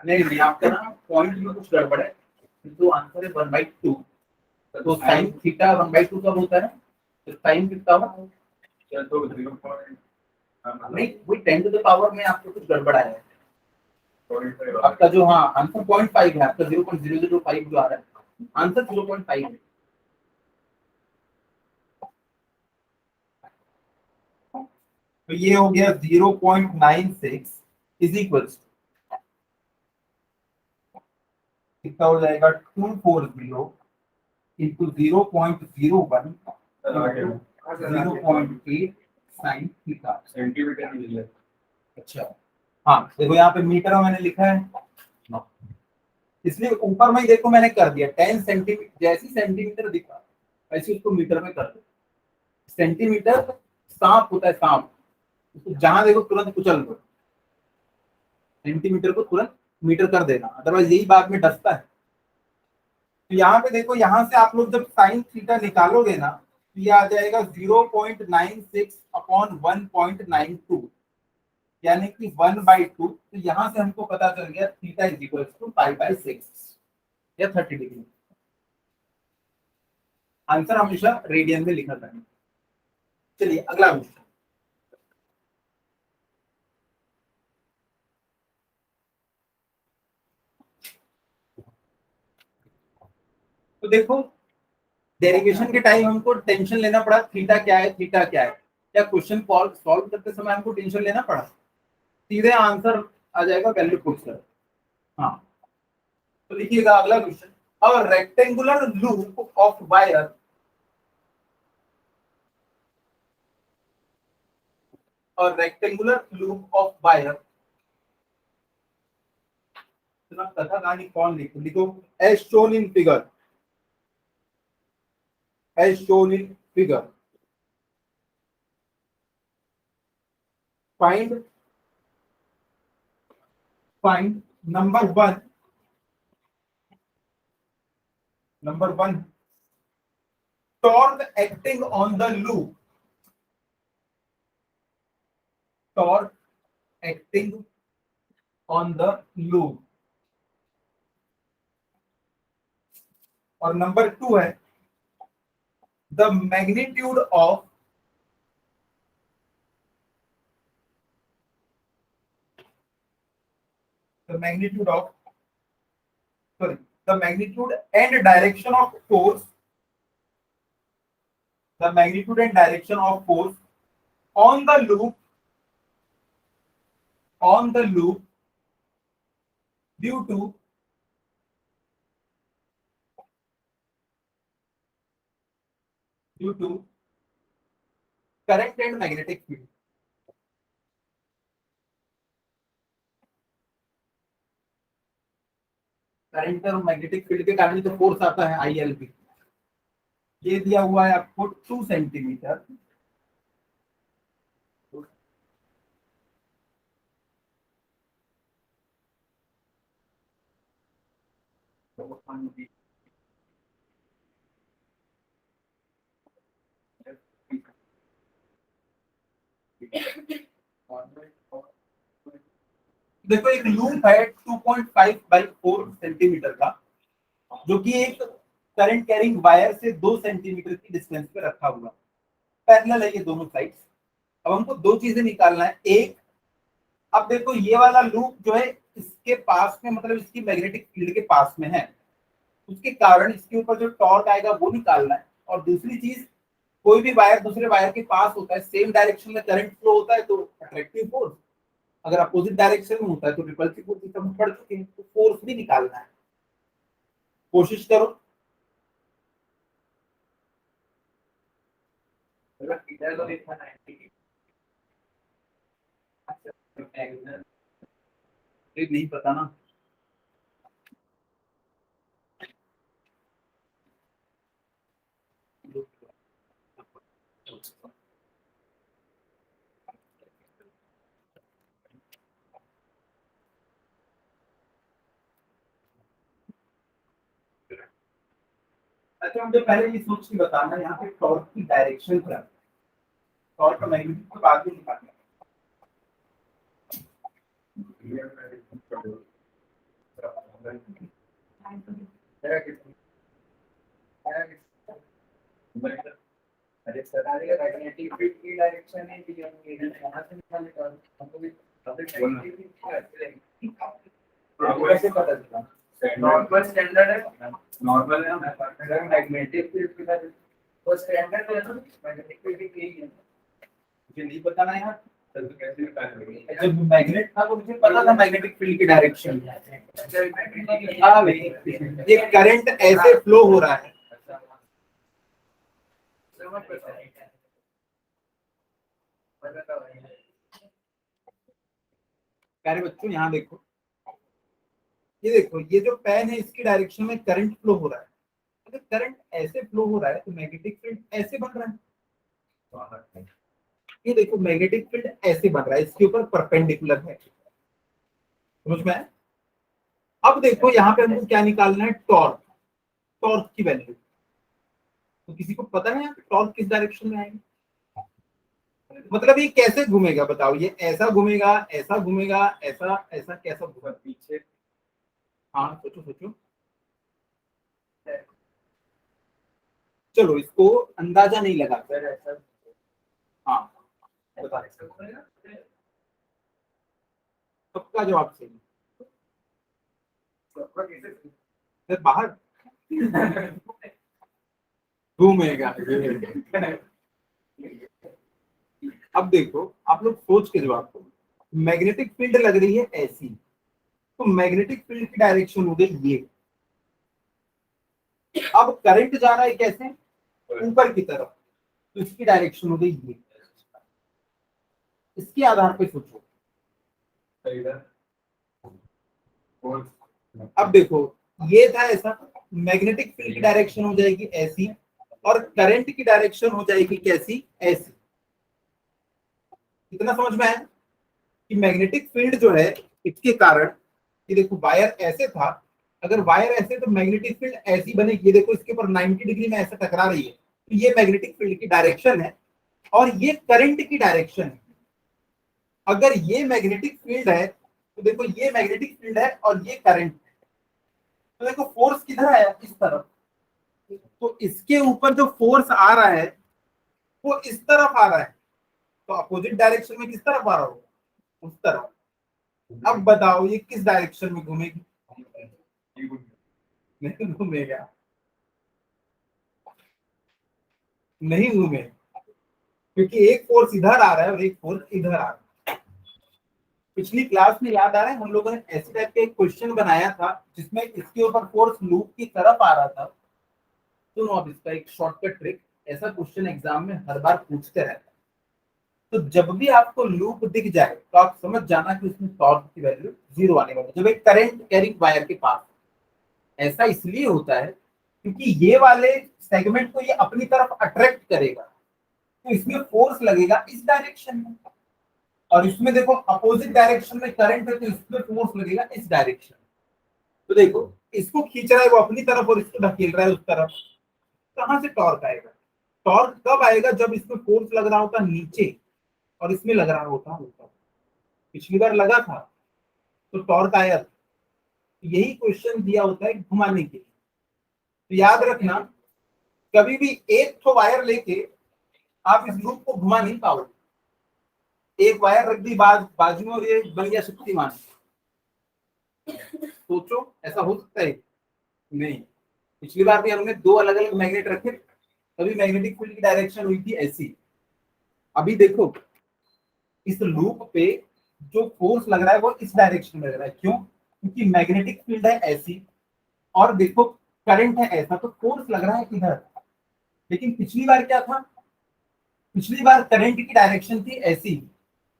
नहीं आपका ना पॉइंट में कुछ गड़बड़ है, तो आंसर है 1/2। तो साइन थीटा 1/2 कब होता है? तो साइन कितना होगा? तो 0. नहीं वही 10 टू द पावर में आपको कुछ गड़बड़ आया है आपका जो, हाँ आंसर 0.5 है आपका, 0.005 जो आ रहा है आंसर 0.5 है। तो ये हो गया 0.96 इज इक्वल कितना हो जाएगा 240 इंटू 0.01 0.8 साइन थीटा सेंटीमीटर। अच्छा हाँ देखो यहाँ पे मीटर में मैंने लिखा है, इसलिए ऊपर में देखो मैंने कर दिया 10 सेंटीमीटर, जैसी सेंटीमीटर दिखा वैसे उसको मीटर में कर दो। सेंटीमीटर सांप होता है, सांप जहां देखो तुरंत कुचल दो, सेंटीमीटर को तुरंत मीटर कर देना, अदरवाइज यही बाद में डसता है। तो यहाँ पे देखो, यहाँ से आप लोग जब साइन थीटा निकालोगे ना तो ये आ जाएगा 0.96 अपॉन 1.92 यानी कि 1/2। तो यहाँ से हमको पता चल गया थीटा इज इक्वल टू π/6 या 30 डिग्री। आंसर हमेशा रेडियन में लिखा था। चलिए अगला क्वेश्चन। तो देखो डेरिवेशन के टाइम हमको टेंशन लेना पड़ा, थीटा क्या है थीटा क्या है, क्या क्वेश्चन सॉल्व करते समय हमको टेंशन लेना पड़ा? सीधे आंसर आ जाएगा वैल्यू पुट कर। हाँ तो लिखिएगा अगला question, a rectangular loop of wire a rectangular loop of wire, कथा कहानी कौन लिखो, लिखो as shown in figure, as shown in figure, find number one torque acting on the loop, torque acting on the loop, और number 2 है the magnitude of the magnitude and direction of force, the magnitude and direction of force on the loop due to current and magnetic field। Current और magnetic field के कारण जो force आता है ILP, ये दिया हुआ है आपको 2 सेंटीमीटर। देखो एक लूप है 2.5/4 सेंटीमीटर का, जो कि एक करंट कैरिंग वायर से 2 सेंटीमीटर की डिस्टेंस पे रखा हुआ, पैरेलल है ये दोनों साइड्स। अब हमको दो चीजें निकालना है, एक अब देखो ये वाला लूप जो है इसके पास में, मतलब इसकी मैग्नेटिक फील्ड के पास में है, उसके कारण इसके ऊपर जो टॉर्क आएगा वो निकालना है। और दूसरी चीज, कोई भी वायर दूसरे वायर के पास होता है, सेम डायरेक्शन में करंट फ्लो होता है तो अट्रैक्टिव फोर्स, अगर अपोजिट डायरेक्शन में होता है तो रिपल्सिव फोर्स, हम पढ़ चुके हैं। तो फोर्स भी निकालना है, कोशिश करो। नहीं पता ना, अच्छा मुझे पहले ये सोच के बताना यहाँ पे टॉर्क की डायरेक्शन क्या है, टॉर्क का मैग्नीट्यूड तो बाद में निकालना है। अरे सर मैग्नेटिक फील्ड की डायरेक्शन है कि हम यहाँ से निकाले टॉर्क हमको भी कैसे पता चला? नॉर्मल स्टैंडर्ड है, नॉर्मल है मैग्नेटिक फील्ड की डायरेक्शन वो स्टैंडर्ड है ना, मैग्नेटिक फील्ड की यही है। मुझे नहीं पता ना यार, तो कैसे निकालेंगे? जब मैग्नेट था तो मुझे पता था मैग्नेटिक फील्ड की डायरेक्शन। हाँ भाई, ये करंट ऐसे फ्लो हो रहा है। प्यारे बच्चों यहाँ देखो, ये देखो ये जो पेन है इसकी डायरेक्शन में करंट फ्लो हो रहा है। अगर करंट ऐसे फ्लो हो रहा है तो मैग्नेटिक फील्ड ऐसे बन रहा है। ये देखो मैग्नेटिक फील्ड ऐसे बन रहा है, इसके ऊपर परपेंडिकुलर है, समझ में आया? अब देखो यहाँ पे हमको क्या निकालना है, टॉर्क, टॉर्क की वैल्यू। तो किसी को पता है टॉर्क किस डायरेक्शन में आएगी? मतलब ये कैसे घूमेगा बताओ, ये ऐसा घूमेगा, ऐसा घूमेगा, ऐसा ऐसा कैसा घूमेगा पीछे? हाँ सोचो सोचो, चलो इसको अंदाजा नहीं लगा सर ऐसा। हाँ बता, सबका जवाब सही है। बाहर घूमेगा। अब देखो आप लोग सोच के जवाब दो, मैग्नेटिक फील्ड लग रही है ऐसी, तो मैग्नेटिक फील्ड की डायरेक्शन हो गई ये। अब करंट जा रहा है कैसे, ऊपर की तरफ, तो इसकी डायरेक्शन हो गई ये। इसके आधार पे सोचो। अब देखो ये था ऐसा, मैग्नेटिक फील्ड की डायरेक्शन हो जाएगी ऐसी और करंट की डायरेक्शन हो जाएगी कैसी, ऐसी। इतना समझ में आया कि मैग्नेटिक फील्ड जो है इसके कारण, ये देखो वायर ऐसे था, अगर वायर ऐसे तो मैग्नेटिक फील्ड ऐसी बनेगी। ये देखो इसके ऊपर 90 डिग्री में ऐसे टकरा रही है, तो ये मैग्नेटिक फील्ड की डायरेक्शन है और ये करंट की डायरेक्शन है। अगर ये मैग्नेटिक फील्ड है तो देखो ये मैग्नेटिक फील्ड है और ये करंट है, तो देखो फोर्स किधर आया, इस तरफ। तो इसके ऊपर जो फोर्स आ रहा है वो इस तरफ आ रहा है, तो अपोजिट डायरेक्शन में किस तरफ आ रहा होगा, उस तरफ। अब बताओ ये किस डायरेक्शन में घूमेगी? नहीं घूमेगा, नहीं घूमे, क्योंकि एक फोर्स इधर आ रहा है और एक फोर्स इधर आ रहा है। पिछली क्लास में याद आ रहा है हम लोगों ने ऐसे टाइप का एक क्वेश्चन बनाया था जिसमें इसके ऊपर फोर्स लूप की तरफ आ रहा था। सुनो अब इसका एक शॉर्टकट ट्रिक, ऐसा क्वेश्चन एग्जाम में हर बार पूछते रहते हैं। तो जब भी आपको लूप दिख जाए तो आप समझ जाना कि उसमें टॉर्क की वैल्यू 0 आने वाली है। जब एक करंट कैरिंग वायर के पास, ऐसा इसलिए होता है क्योंकि ये वाले सेगमेंट को ये अपनी तरफ अट्रैक्ट करेगा, तो इसमें फोर्स लगेगा इस डायरेक्शन में, और इसमें देखो अपोजिट डायरेक्शन में करंट है तो इसमें फोर्स लगेगा इस डायरेक्शन। तो देखो इसको खींच रहा है वो अपनी तरफ और इसको ढकेल रहा है उस तरफ, कहां से टॉर्क आएगा? टॉर्क कब आएगा, जब इसमें फोर्स लग रहा होता नीचे और इसमें लग रहा होता ऊपर। पिछली बार लगा था तो टॉर्क आया था। यही क्वेश्चन दिया होता है घुमाने के लिए। तो याद रखना, कभी भी एक तो वायर लेके आप इस लूप को घुमा नहीं पाओगे। एक वायर रख दी बाजू में और ये बन गया शक्तिमान। सोचो ऐसा हो सकता है? नहीं। पिछली बार भी हमने दो अलग अलग मैग्नेट रखे, तभी मैग्नेटिक फील्ड की डायरेक्शन हुई थी ऐसी। अभी देखो इस लूप पे जो फोर्स लग रहा है वो इस डायरेक्शन में लग रहा है, क्यों? क्योंकि मैग्नेटिक फील्ड है ऐसी और देखो करंट है ऐसा, तो फोर्स लग रहा है इधर। लेकिन पिछली बार क्या था, पिछली बार करंट की डायरेक्शन थी ऐसी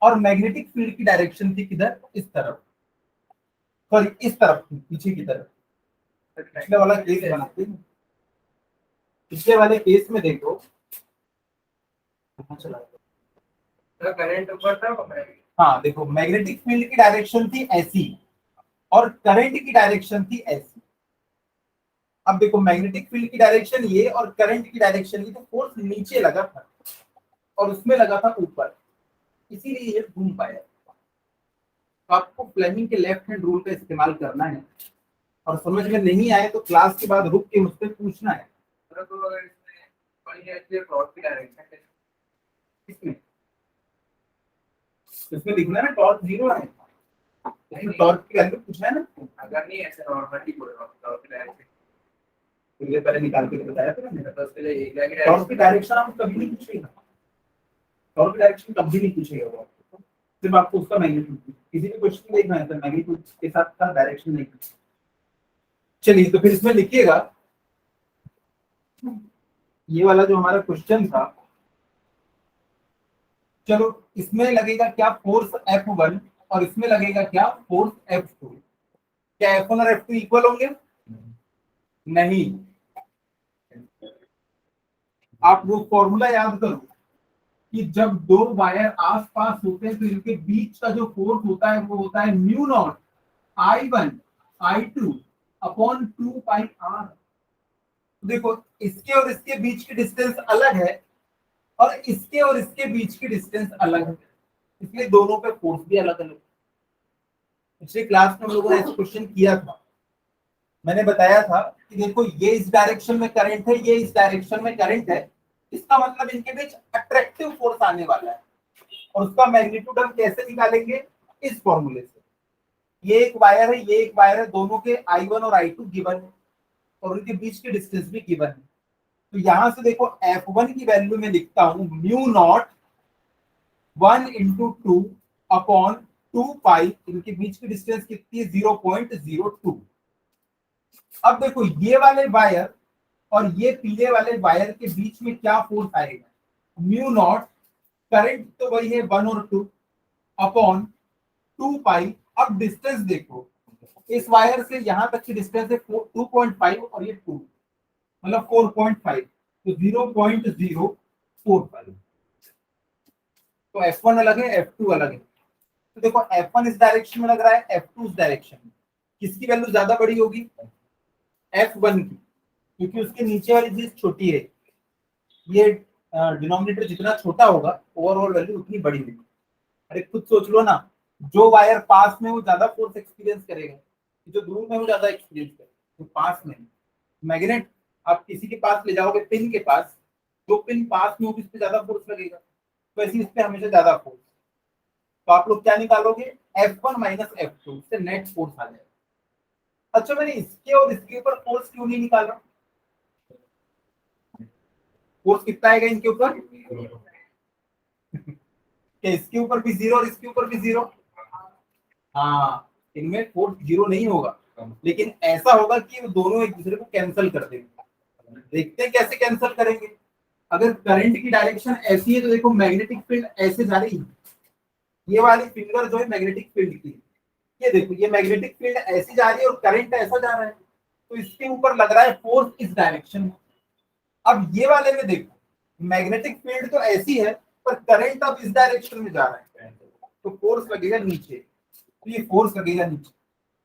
और मैग्नेटिक फील्ड की डायरेक्शन थी किधर, इस तरफ, सॉरी इस तरफ थी, पीछे की तरफ। पिछले वाला केस बनाते हैं, पिछले वाले केस में देखो कहाँ चला गया? करंट ऊपर था। हाँ देखो मैग्नेटिक फील्ड की डायरेक्शन थी ऐसी और करंट की डायरेक्शन थी ऐसी। अब देखो मैग्नेटिक फील्ड की डायरेक्शन ये और करंट की डायरेक्शन ये, तो फोर्स नीचे लगा था और उसमें लगा था ऊपर, इसीलिए ये घूम पाया। तो आपको फ्लेमिंग के लेफ्ट हैंड रूल का इस्तेमाल करना है, और समझ में नहीं आए तो क्लास के बाद रुक के मुझसे पूछना है। तो अगर इसमें टॉर्क की डायरेक्शन इसमें लिखना है ना टॉर्क 0 है, इसमें टॉर्क की वैल्यू पूछना है ना। अगर नहीं ऐसे नॉर्मली टॉर्क की डायरेक्शन ये पहले निकाल के बताया था ना, तो उसके लिए टॉर्क की डायरेक्शन आप कभी नहीं पूछेगा, टॉर्क की डायरेक्शन कभी नहीं पूछेगा वो, सिर्फ आपको उसका मैग्नीट्यूड, किसी भी क्वेश्चन में देखना है तो मैग्नीट्यूड के साथ साथ डायरेक्शन नहीं। चलिए तो फिर इसमें लिखिएगा, ये वाला जो हमारा क्वेश्चन था, चलो इसमें लगेगा क्या फोर्स F1 और इसमें लगेगा क्या फोर्स F2। क्या F1 और F2 इक्वल होंगे? नहीं। आप वो फॉर्मूला याद करो कि जब दो वायर आसपास होते हैं तो इनके बीच का जो फोर्स होता है वो होता है mu naught I1 I2 upon 2 pi R। देखो इसके और इसके बीच की डिस्टेंस अलग है और इसके और इसके बीच की डिस्टेंस अलग है, इसलिए दोनों पे फोर्स भी अलग अलग। पिछले क्लास में हम लोगों ने ऐसा क्वेश्चन किया था, मैंने बताया था कि देखो ये इस डायरेक्शन में करंट है, ये इस डायरेक्शन में करंट है, इसका मतलब इनके बीच अट्रैक्टिव फोर्स आने वाला है, और उसका मैग्नीट्यूड हम कैसे निकालेंगे? इस फॉर्मूले से। ये एक वायर है, ये एक वायर है, दोनों के I1 और I2 गिवन है और उनके बीच की डिस्टेंस भी गिवन है। तो यहां से देखो F1 की वैल्यू में लिखता हूं म्यू नॉट 1 इंटू 2 अपॉन 2 पाई, इनके बीच की डिस्टेंस कितनी है? 0.02। अब देखो ये वाले वायर और ये पीले वाले वायर के बीच में क्या फोर्स आएगा? म्यू नॉट, करंट तो वही है 1 और 2 अपॉन 2 पाई। अब डिस्टेंस देखो, इस वायर से यहां तक की डिस्टेंस है 2.5 और ये 2 मतलब 4.5, तो 0.045। तो F1 अलग है, F2 अलग है। तो देखो F1 इस डायरेक्शन में लग रहा है, F2 इस डायरेक्शन में, किसकी वैल्यू ज्यादा बड़ी होगी? F1 की, क्योंकि उसके नीचे वाली चीज छोटी है, ये डिनोमिनेटर जितना छोटा होगा ओवरऑल वैल्यू उतनी बड़ी होगी। अरे खुद सोच लो ना, जो वायर पास में वो ज्यादा फोर्स एक्सपीरियंस करेगा, जो दूर में वो ज्यादा एक्सपीरियंस करेगा। तो पास में मैग्नेट आप किसी के पास ले जाओगे, पिन के पास, जो पिन पास में होगी उस पर ज्यादा फोर्स लगेगा, तो ऐसे इस पे हमेशा ज्यादा फोर्स। तो आप लोग क्या निकालोगे? F1 माइनस F2 से नेट फोर्स आ जाएगा। अच्छा मैंने इसके और इसके ऊपर फोर्स क्यों नहीं निकाला? फोर्स कितना आएगा इनके ऊपर? क्या इसके ऊपर भी 0 और इसके ऊपर भी 0? हाँ, इनमें फोर्स 0 नहीं होगा, लेकिन ऐसा होगा कि वो दोनों एक दूसरे को कैंसिल कर देंगे। देखते हैं कैसे कैंसिल करेंगे। अगर करंट की डायरेक्शन ऐसी है तो देखो मैग्नेटिक फील्ड ऐसे जा रही है, ये वाली फिंगर जो है मैग्नेटिक फील्ड की, ये देखो ये मैग्नेटिक फील्ड ऐसी जा रही है और करंट ऐसा जा रहा है, तो इसके ऊपर लग रहा है फोर्स इस डायरेक्शन में। अब ये वाले में देखो मैग्नेटिक फील्ड तो ऐसी है पर करंट अब इस डायरेक्शन में जा रहा है, तो फोर्स लगेगा नीचे, तो ये फोर्स लगेगा नीचे।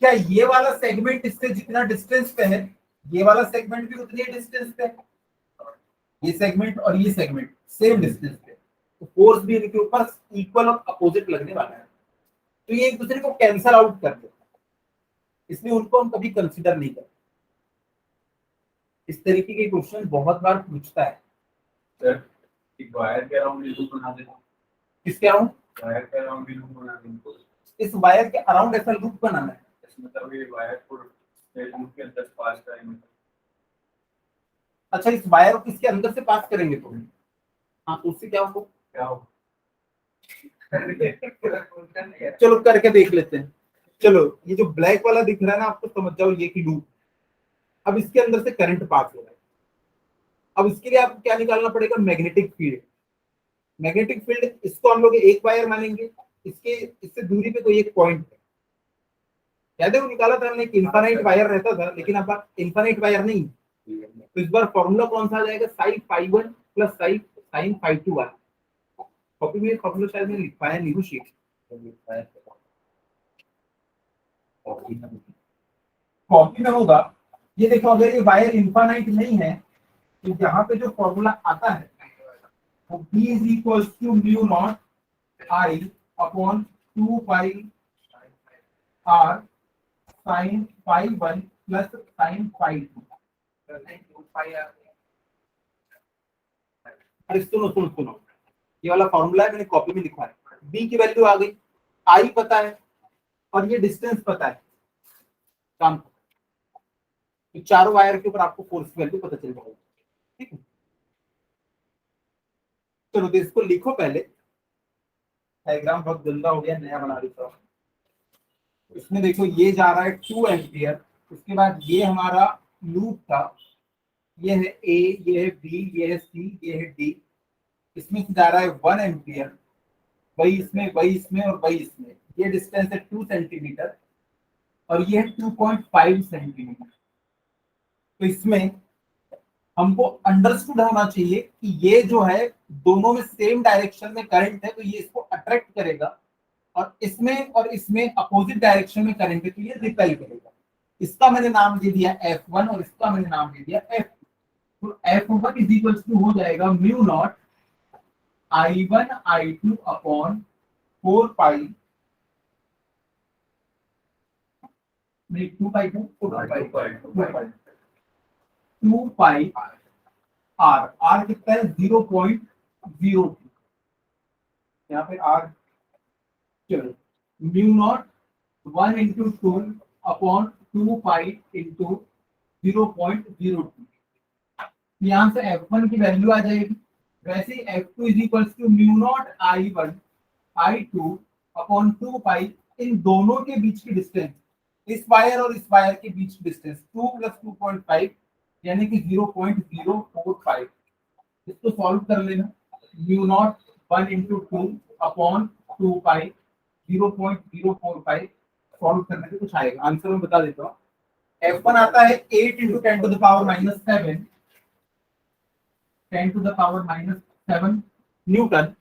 क्या ये वाला सेगमेंट इससे जितना डिस्टेंस पे है, ये वाला सेगमेंट भी उतनी डिस्टेंस पे है? ये सेगमेंट और ये सेगमेंट सेम डिस्टेंस पे, तो फोर्स भी इनके ऊपर इक्वल और अपोजिट लगने वाला है, तो ये एक दूसरे को कैंसल आउट कर देते हैं, इसलिए उनको हम कभी कंसीडर नहीं करते। इस तरीके के क्वेश्चन बहुत बार पूछता है। सर एक वायर के अराउंड ये लूप बना देना। किसके अराउंड? वायर के अराउंड भी लूप बना देना। इस वायर के अराउंड ऐसा लूप बनाना है, मतलब ये वायर को लूप के अंदर पास करेंगे। अच्छा इस वायर को इसके अंदर से पास करेंगे तो हाँ, तो उससे क्या होगा? क्या हो चलो करके देख लेते हैं। चलो ये जो ब्लैक वाला दिख रहा है ना आपको, समझ जाओ ये कि लूप। अब इसके अंदर से करंट पास हो रहा है, अब इसके लिए आपको क्या निकालना पड़ेगा? Magnetic field. मैग्नेटिक फील्ड इसको हम लोग एक वायर मानेंगे, इसके इससे दूरी पे कोई एक पॉइंट है, याद है वो निकाला था हमने, इनफाइनाइट वायर रहता था, लेकिन अब इनफाइनाइट वायर नहीं। तो इस बार फॉर्मूला कौन सा आ जाएगा? Sine phi 1 plus sine phi 2 वाला। कॉपी में फॉर्मूला शायद मैंने लिखवाया नहीं हूँ, शीट कॉपी में होगा। ये देखो अगर ये वायर इनफाइनाइट नहीं है तो यहाँ पे जो फॉर्मूला आता है वो B is equal to mu naught I upon 2 pi R sine phi 1 plus sine phi 2। अरे सुनो सुनो सुनो, ये वाला फॉर्मूला है मैंने कॉपी में लिखा है। B की वैल्यू आ गई, I पता है और ये डिस्टेंस पता है, काम तो चारों वायर के ऊपर आपको फोर्स की वैल्यू पता चल जाएगी। ठीक है, चलो तो इसको लिखो पहले। डायग्राम बहुत गंदा हो गया, नया बना देता हूँ। इसमें देखो ये जा रहा है 2 एम्पियर, उसके बाद ये हमारा लूप था, ये है A, ये है B, ये है C, ये है D। इसमें से जा रहा है 1 एम्पियर, वही इसमें वही इसमें और वही इसमें। ये डिस्टेंस है 2 सेंटीमीटर और ये है 2.5 सेंटीमीटर। तो इसमें हमको अंडरस्टूड होना चाहिए कि ये जो है दोनों में सेम डायरेक्शन में करंट है, तो ये इसको अट्रैक्ट करेगा, और इसमें अपोजिट डायरेक्शन में करंट है तो ये रिपेल करेगा। इसका मैंने नाम दे दिया F1 और इसका मैंने नाम दे दिया F2। तो F1 इज इक्वल टू हो जाएगा mu naught I1 I2 upon 4 पाई, नहीं 2 पाई 2 पाई R। R कितना है 0.02, यहाँ पे R, चलो mu naught 1 into 2 upon 2 pi into 0.02। यहाँ से F1 की वैल्यू आ जाएगी। वैसे ही F2 is equal to mu naught I1 I2 upon 2 pi, इन दोनों के बीच की डिस्टेंस, इस वायर और इस वायर के बीच की डिस्टेंस 2 प्लस 2.5 यानी कि 0.045। इसको सॉल्व कर लेना, म्यू नॉट 1 इंटू 2 अपॉन 2 पाई 0.045 सॉल्व करने से कुछ आएगा। आंसर मैं बता देता हूँ। F1 आता है 8 into 10 to the power minus 7, 10 to the power minus 7 newton.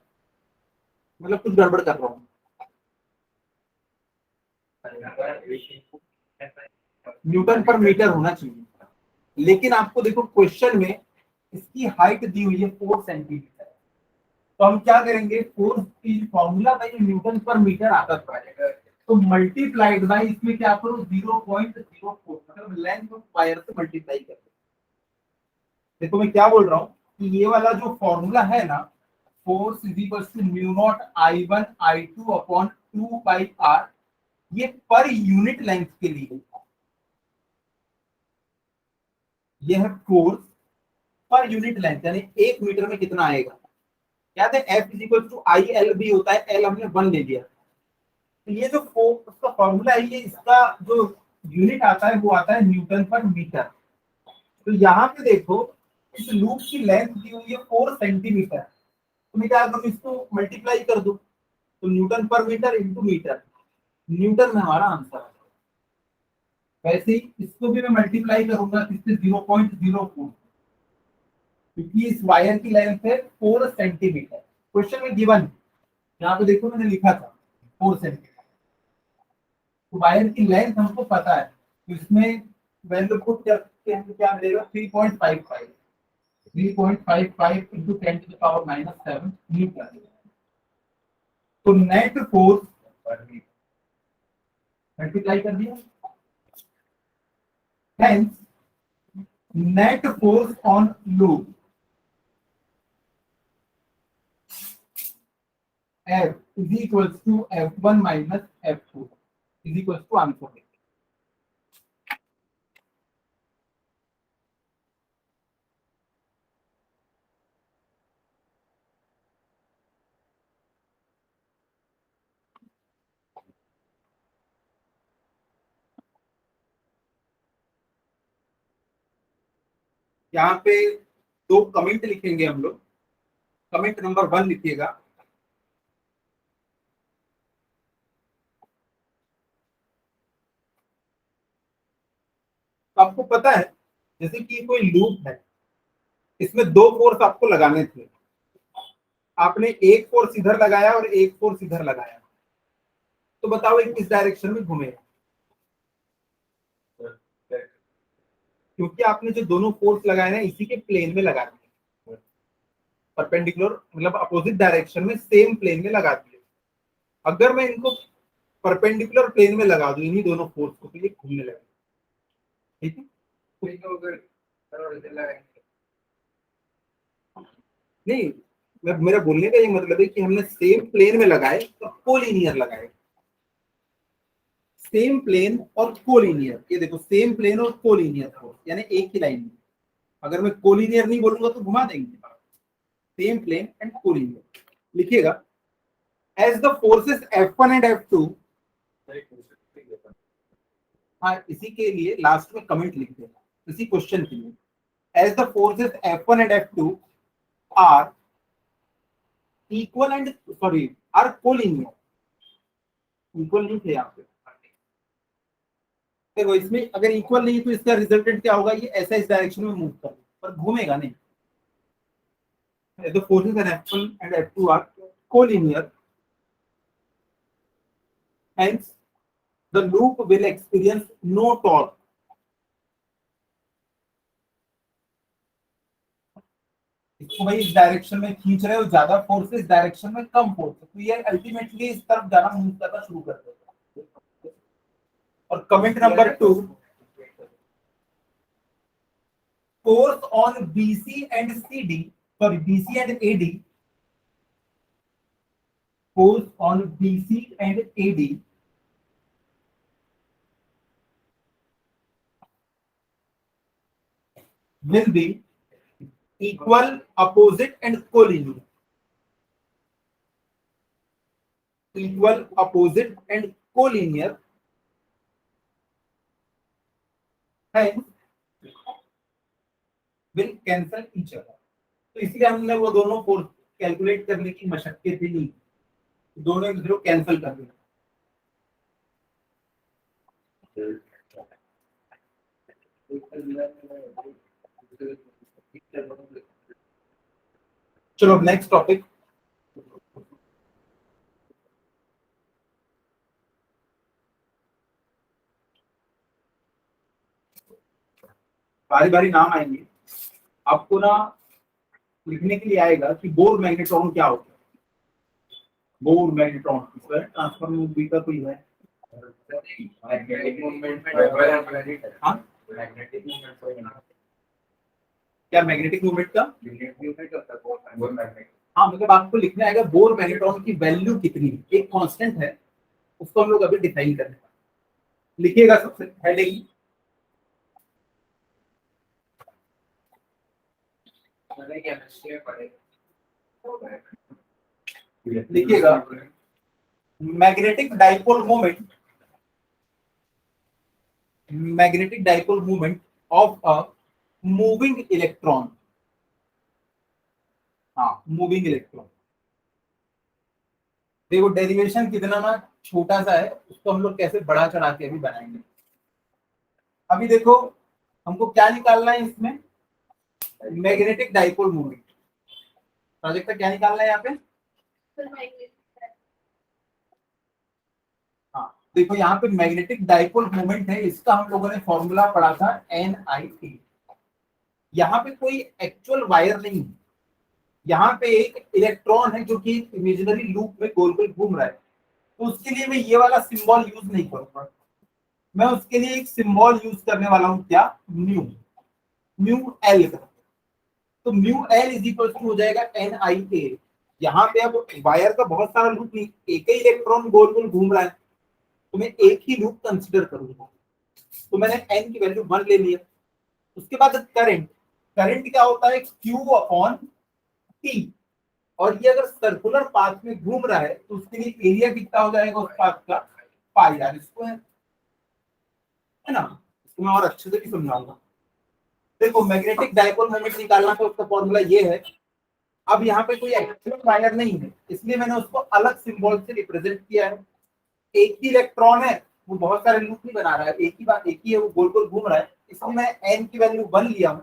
मतलब कुछ गड़बड़ कर रहा हूँ, न्यूटन पर मीटर होना चाहिए, लेकिन आपको देखो क्वेश्चन में इसकी हाइट दी हुई है 4 सेंटीमीटर। तो हम क्या करेंगे, फोर्स की फॉर्मूला भाई न्यूटन पर मीटर आता था, तो मल्टीप्लाइड बाय इसमें क्या करो 0.04, मतलब लेंथ ऑफ वायर से मल्टीप्लाई कर। देखो मैं क्या बोल रहा हूँ कि ये वाला जो फॉर्मूला है ना, force is equal to mu naught I1 I2 upon 2 pi R, ये पर यूनिट लेंथ के लिए, ये है फोर्स पर यूनिट लेंथ, यानी 1 मीटर में कितना आएगा। याद है F is equal to ILB होता है, L हमने 1 ले लिया। तो ये जो फोर्स का फॉर्मूला है, ये इसका जो यूनिट आता है वो आता है न्यूटन पर मीटर। तो यहाँ पे देखो इस लूप की लेंथ दी हुई है 4 सेंटीमीटर, तो मैं क्या करूँ, इसको मल्टीप्लाई कर दूं, तो न्यूटन पर मीटर इंटू मीटर, न्यूटन में हमारा आंसर है। वैसे ही इसको भी मैं मल्टीप्लाई करूंगा किससे 0.04, क्योंकि इस वायर की लेंथ है 4 सेंटीमीटर। क्वेश्चन में गिवन, यहाँ पे देखो मैंने लिखा था 4 सेंटीमीटर, तो वायर की लेंथ हमको पता है, तो इसमें वैल्यू पुट करके हमको क्या मिलेगा 3.55, 3.55 into 10 to the power minus 7 newton. तो नेट फोर्स मल्टीप्लाई कर दिया, hence net force on loop F is equals to F1 minus F2 is equals to answer. यहाँ पे 2 कमेंट लिखेंगे हम लोग। कमेंट नंबर 1 लिखिएगा, आपको पता है जैसे कि कोई लूप है, इसमें 2 फोर्स आपको लगाने थे, आपने एक फोर्स इधर लगाया और एक फोर्स इधर लगाया, तो बताओ ये किस डायरेक्शन में घूमेगा। क्योंकि आपने जो दोनों फोर्स लगाए ना इसी के प्लेन में लगा दिए, परपेंडिकुलर मतलब अपोजिट डायरेक्शन में सेम प्लेन में लगा दिए। अगर मैं इनको परपेंडिकुलर प्लेन में लगा दूं इन्हीं दोनों फोर्स को, तो ये घूमने लगेगा, ठीक है। नहीं, मेरा बोलने का ये मतलब है कि हमने सेम प्लेन में लगाए तो कोलिनियर लगाए, सेम प्लेन और कोलिनियर। ये देखो सेम प्लेन और कोलिनियर फोर्स यानी एक ही लाइन में। अगर मैं कोलिनियर नहीं बोलूंगा तो घुमा देंगे। सेम प्लेन एंड कोलिनियर लिखिएगा। As the forces F1 and F2, हाँ इसी के लिए लास्ट में कमेंट लिख देना, इसी क्वेश्चन के लिए। As the forces F1 and F2 are equal and sorry are collinear, इक्वल नहीं थे यहाँ पे। देखो इसमें अगर इक्वल नहीं तो इसका रिजल्टेंट क्या होगा, ये ऐसा इस डायरेक्शन में मूव कर पर घूमेगा नहीं। The forces in F1 and F2 are collinear, hence the loop will experience no torque. इसको भाई इस डायरेक्शन में खींच रहे हो, ज्यादा फोर्स इस डायरेक्शन में कम फोर्स, तो ये अल्टीमेटली इस तरफ जाना मूव करना शुरू कर देगा। और comment number 2, force on BC and CD, sorry BC and AD, force on BC and AD will be equal, opposite and collinear. Equal, opposite and collinear. Hence will cancel each other. तो इसलिए हमने वो दोनों force calculate करने की मशक्कत ही नहीं, दोनों एक दूसरे को कैंसिल कर दिया। चलो अब नेक्स्ट टॉपिक, बारी बारी नाम आएंगे आपको ना, लिखने के लिए आएगा कि बोर मैग्नेट्रॉन क्या होता है। बोर मैग्नेट्रॉन ट्रांसफर मूवी का कोई है? मैग्नेटिक मूवमेंट हाँ क्या मैग्नेटिक मूवमेंट का? हाँ मतलब आपको लिखना आएगा बोर मैग्नेट्रॉन की वैल्यू कितनी है, एक कांस्टेंट है उसको हम लोग अभी डिफाइन करने वाले। लिखिएगा सबसे हेडिंग, लिखिएगा magnetic dipole moment, magnetic dipole moment of a moving electron. हाँ मूविंग इलेक्ट्रॉन। देखो डेरिवेशन कितना ना छोटा सा है, उसको हम लोग कैसे बड़ा चढ़ा के अभी बनाएंगे। अभी देखो हमको क्या निकालना है इसमें, मैग्नेटिक डाइपोल मोमेंट। प्रोजेक्ट का क्या निकालना है यहाँ पे? हाँ देखो यहाँ पे मैग्नेटिक डाइपोल मोमेंट है, इसका हम लोगों ने फॉर्मूला पढ़ा था NIT। यहाँ पे कोई एक्चुअल वायर नहीं है, यहाँ पे एक इलेक्ट्रॉन है जो कि इमेजिनरी लूप में गोल गोल घूम रहा है। तो उसके लिए मैं ये वाला सिंबल यूज नहीं करूंगा, मैं उसके लिए एक सिंबल यूज करने वाला हूँ, क्या? म्यू, म्यू एल का। तो mu L is equal to हो जाएगा NIA। यहाँ पे अब वायर का बहुत सारा लूप नहीं, एक ही इलेक्ट्रॉन गोल गोल घूम रहा है, तो मैं एक ही लूप कंसिडर करूंगा। तो मैंने n की वैल्यू 1 ले लिया। उसके बाद करंट, करंट क्या होता है? Q upon T। और ये अगर सर्कुलर पाथ में घूम रहा है तो उसके लिए एरिया कितना हो जाएगा उस पाथ का? पाई आर स्क्वायर, है ना। इसको मैं और अच्छे से भी समझाऊंगा। देखो मैग्नेटिक डाइपोल मोमेंट निकालना तो उसका फॉर्मूला ये है। अब यहाँ पे कोई एक्चुअल वायर नहीं है, इसलिए मैंने उसको अलग सिंबल से रिप्रेजेंट किया है। एक ही इलेक्ट्रॉन है, वो बहुत सारे लूप नहीं बना रहा है, एक ही बात एक ही है, वो गोल गोल घूम रहा है, इसलिए मैं n की वैल्यू 1 लिया हूँ।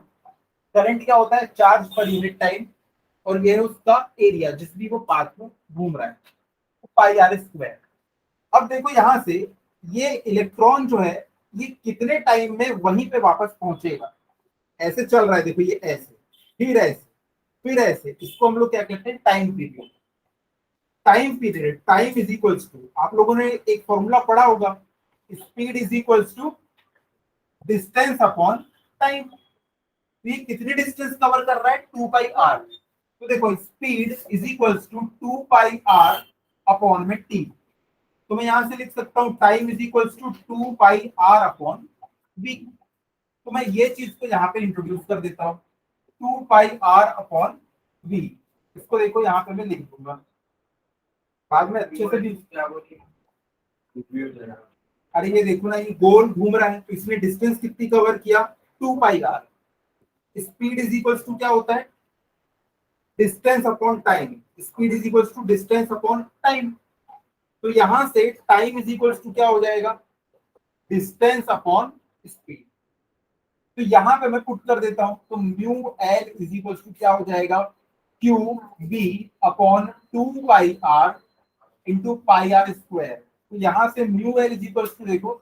करंट क्या होता है? चार्ज पर यूनिट टाइम, और ये है उसका एरिया जिस भी वो पाथ में घूम रहा है, पाई आर स्क्वायर। अब देखो यहाँ से ये इलेक्ट्रॉन जो है ये कितने टाइम में वहीं पे वापस पहुंचेगा, ऐसे चल रहा है, देखो ये ऐसे, फिर ऐसे, फिर ऐसे, इसको हम लोग क्या कहते हैं, time period. Time period, time is equals to, आप लोगों ने एक फॉर्मूला पढ़ा होगा, speed is equals to distance upon time. ये कितनी डिस्टेंस कवर कर रहा है, 2πr। तो देखो speed is equals to 2πr upon में t। तो मैं यहां से लिख सकता हूं time is equals to 2πr upon v। तो मैं ये चीज को यहाँ पे इंट्रोड्यूस कर देता हूँ, 2πr अपॉन v। इसको देखो यहाँ पे मैं लिख दूंगा, बाद में अच्छे से भी क्या बोलिए। अरे ये देखो ना, ये गोल घूम रहा है, तो इसने डिस्टेंस कितनी कवर किया, 2πr। Speed is equals to क्या होता है, distance upon time. Speed is equals to distance upon time. तो यहां से टाइम इज इक्वल्स टू क्या हो जाएगा, डिस्टेंस अपॉन स्पीड। तो यहाँ पे मैं पुट कर देता हूं, तो mu L is equals to क्या हो जाएगा, Q B upon 2πr into pi R square. तो यहाँ से mu L is equals to, देखो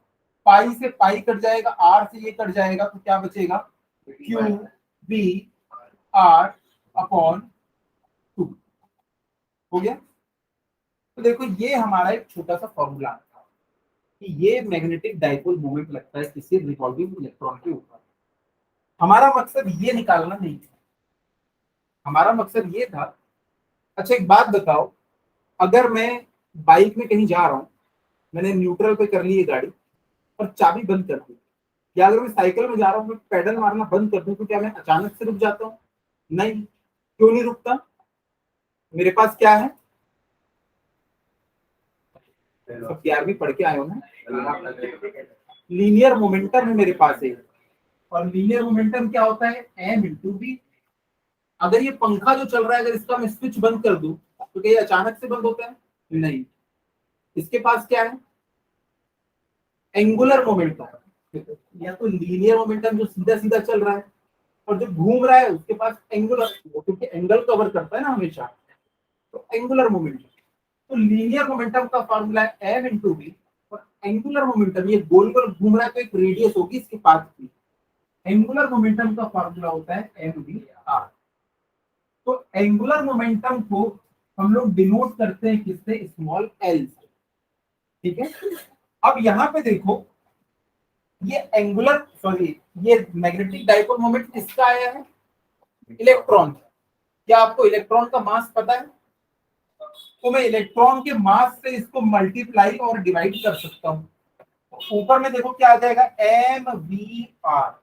पाई से पाई कट जाएगा, आर से ये कट जाएगा, तो क्या बचेगा, क्यू बी आर अपॉन 2 हो गया। तो देखो ये हमारा एक छोटा सा फॉर्मूला था कि ये मैग्नेटिक डाइपोल मोमेंट लगता है किसी रिवॉल्विंग इलेक्ट्रॉन के ऊपर। हमारा मकसद ये निकालना नहीं था, हमारा मकसद ये था, अच्छा एक बात बताओ, अगर मैं बाइक में कहीं जा रहा हूँ, मैंने न्यूट्रल पे कर ली है गाड़ी और चाबी बंद कर दी, या अगर मैं साइकिल में जा रहा हूँ, मैं पैडल मारना बंद कर दूं, तो क्या मैं अचानक से रुक जाता हूँ, नहीं। क्यों नहीं रुकता, मेरे पास क्या है, सब 11वीं पढ़ के आए हो ना, लीनियर मोमेंटम है मेरे पास है। और लीनियर मोमेंटम क्या होता है, m इंटू बी। अगर ये पंखा जो चल रहा है, अगर इसका मैं स्विच बंद कर दूं, तो क्या ये अचानक से बंद होता है, नहीं। इसके पास क्या है, एंगुलर मोमेंटम, या तो लीनियर मोमेंटम जो सीधा सीधा चल रहा है, और जो घूम रहा है उसके पास एंगुलर, क्योंकि एंगल कवर करता है ना हमेशा, तो एंगुलर मोमेंटम। तो लीनियर मोमेंटम का फॉर्मूला है m इंटू बी, और एंगुलर मोमेंटम ये गोल गोल घूम रहा है, तो एक रेडियस होगी इसके पास की। एंगुलर मोमेंटम का फॉर्मूला होता है एम वी आर। तो एंगुलर मोमेंटम को हम लोग डिनोट करते हैं किससे, स्मॉल एल से, ठीक है। अब यहाँ पे देखो, ये एंगुलर सॉरी ये मैग्नेटिक डाइपोल मोमेंट किसका आया है, इलेक्ट्रॉन। क्या आपको इलेक्ट्रॉन का मास पता है, तो मैं इलेक्ट्रॉन के मास से इसको मल्टीप्लाई और डिवाइड कर सकता हूँ। तो ऊपर में देखो क्या आ जाएगा, एम वी आर,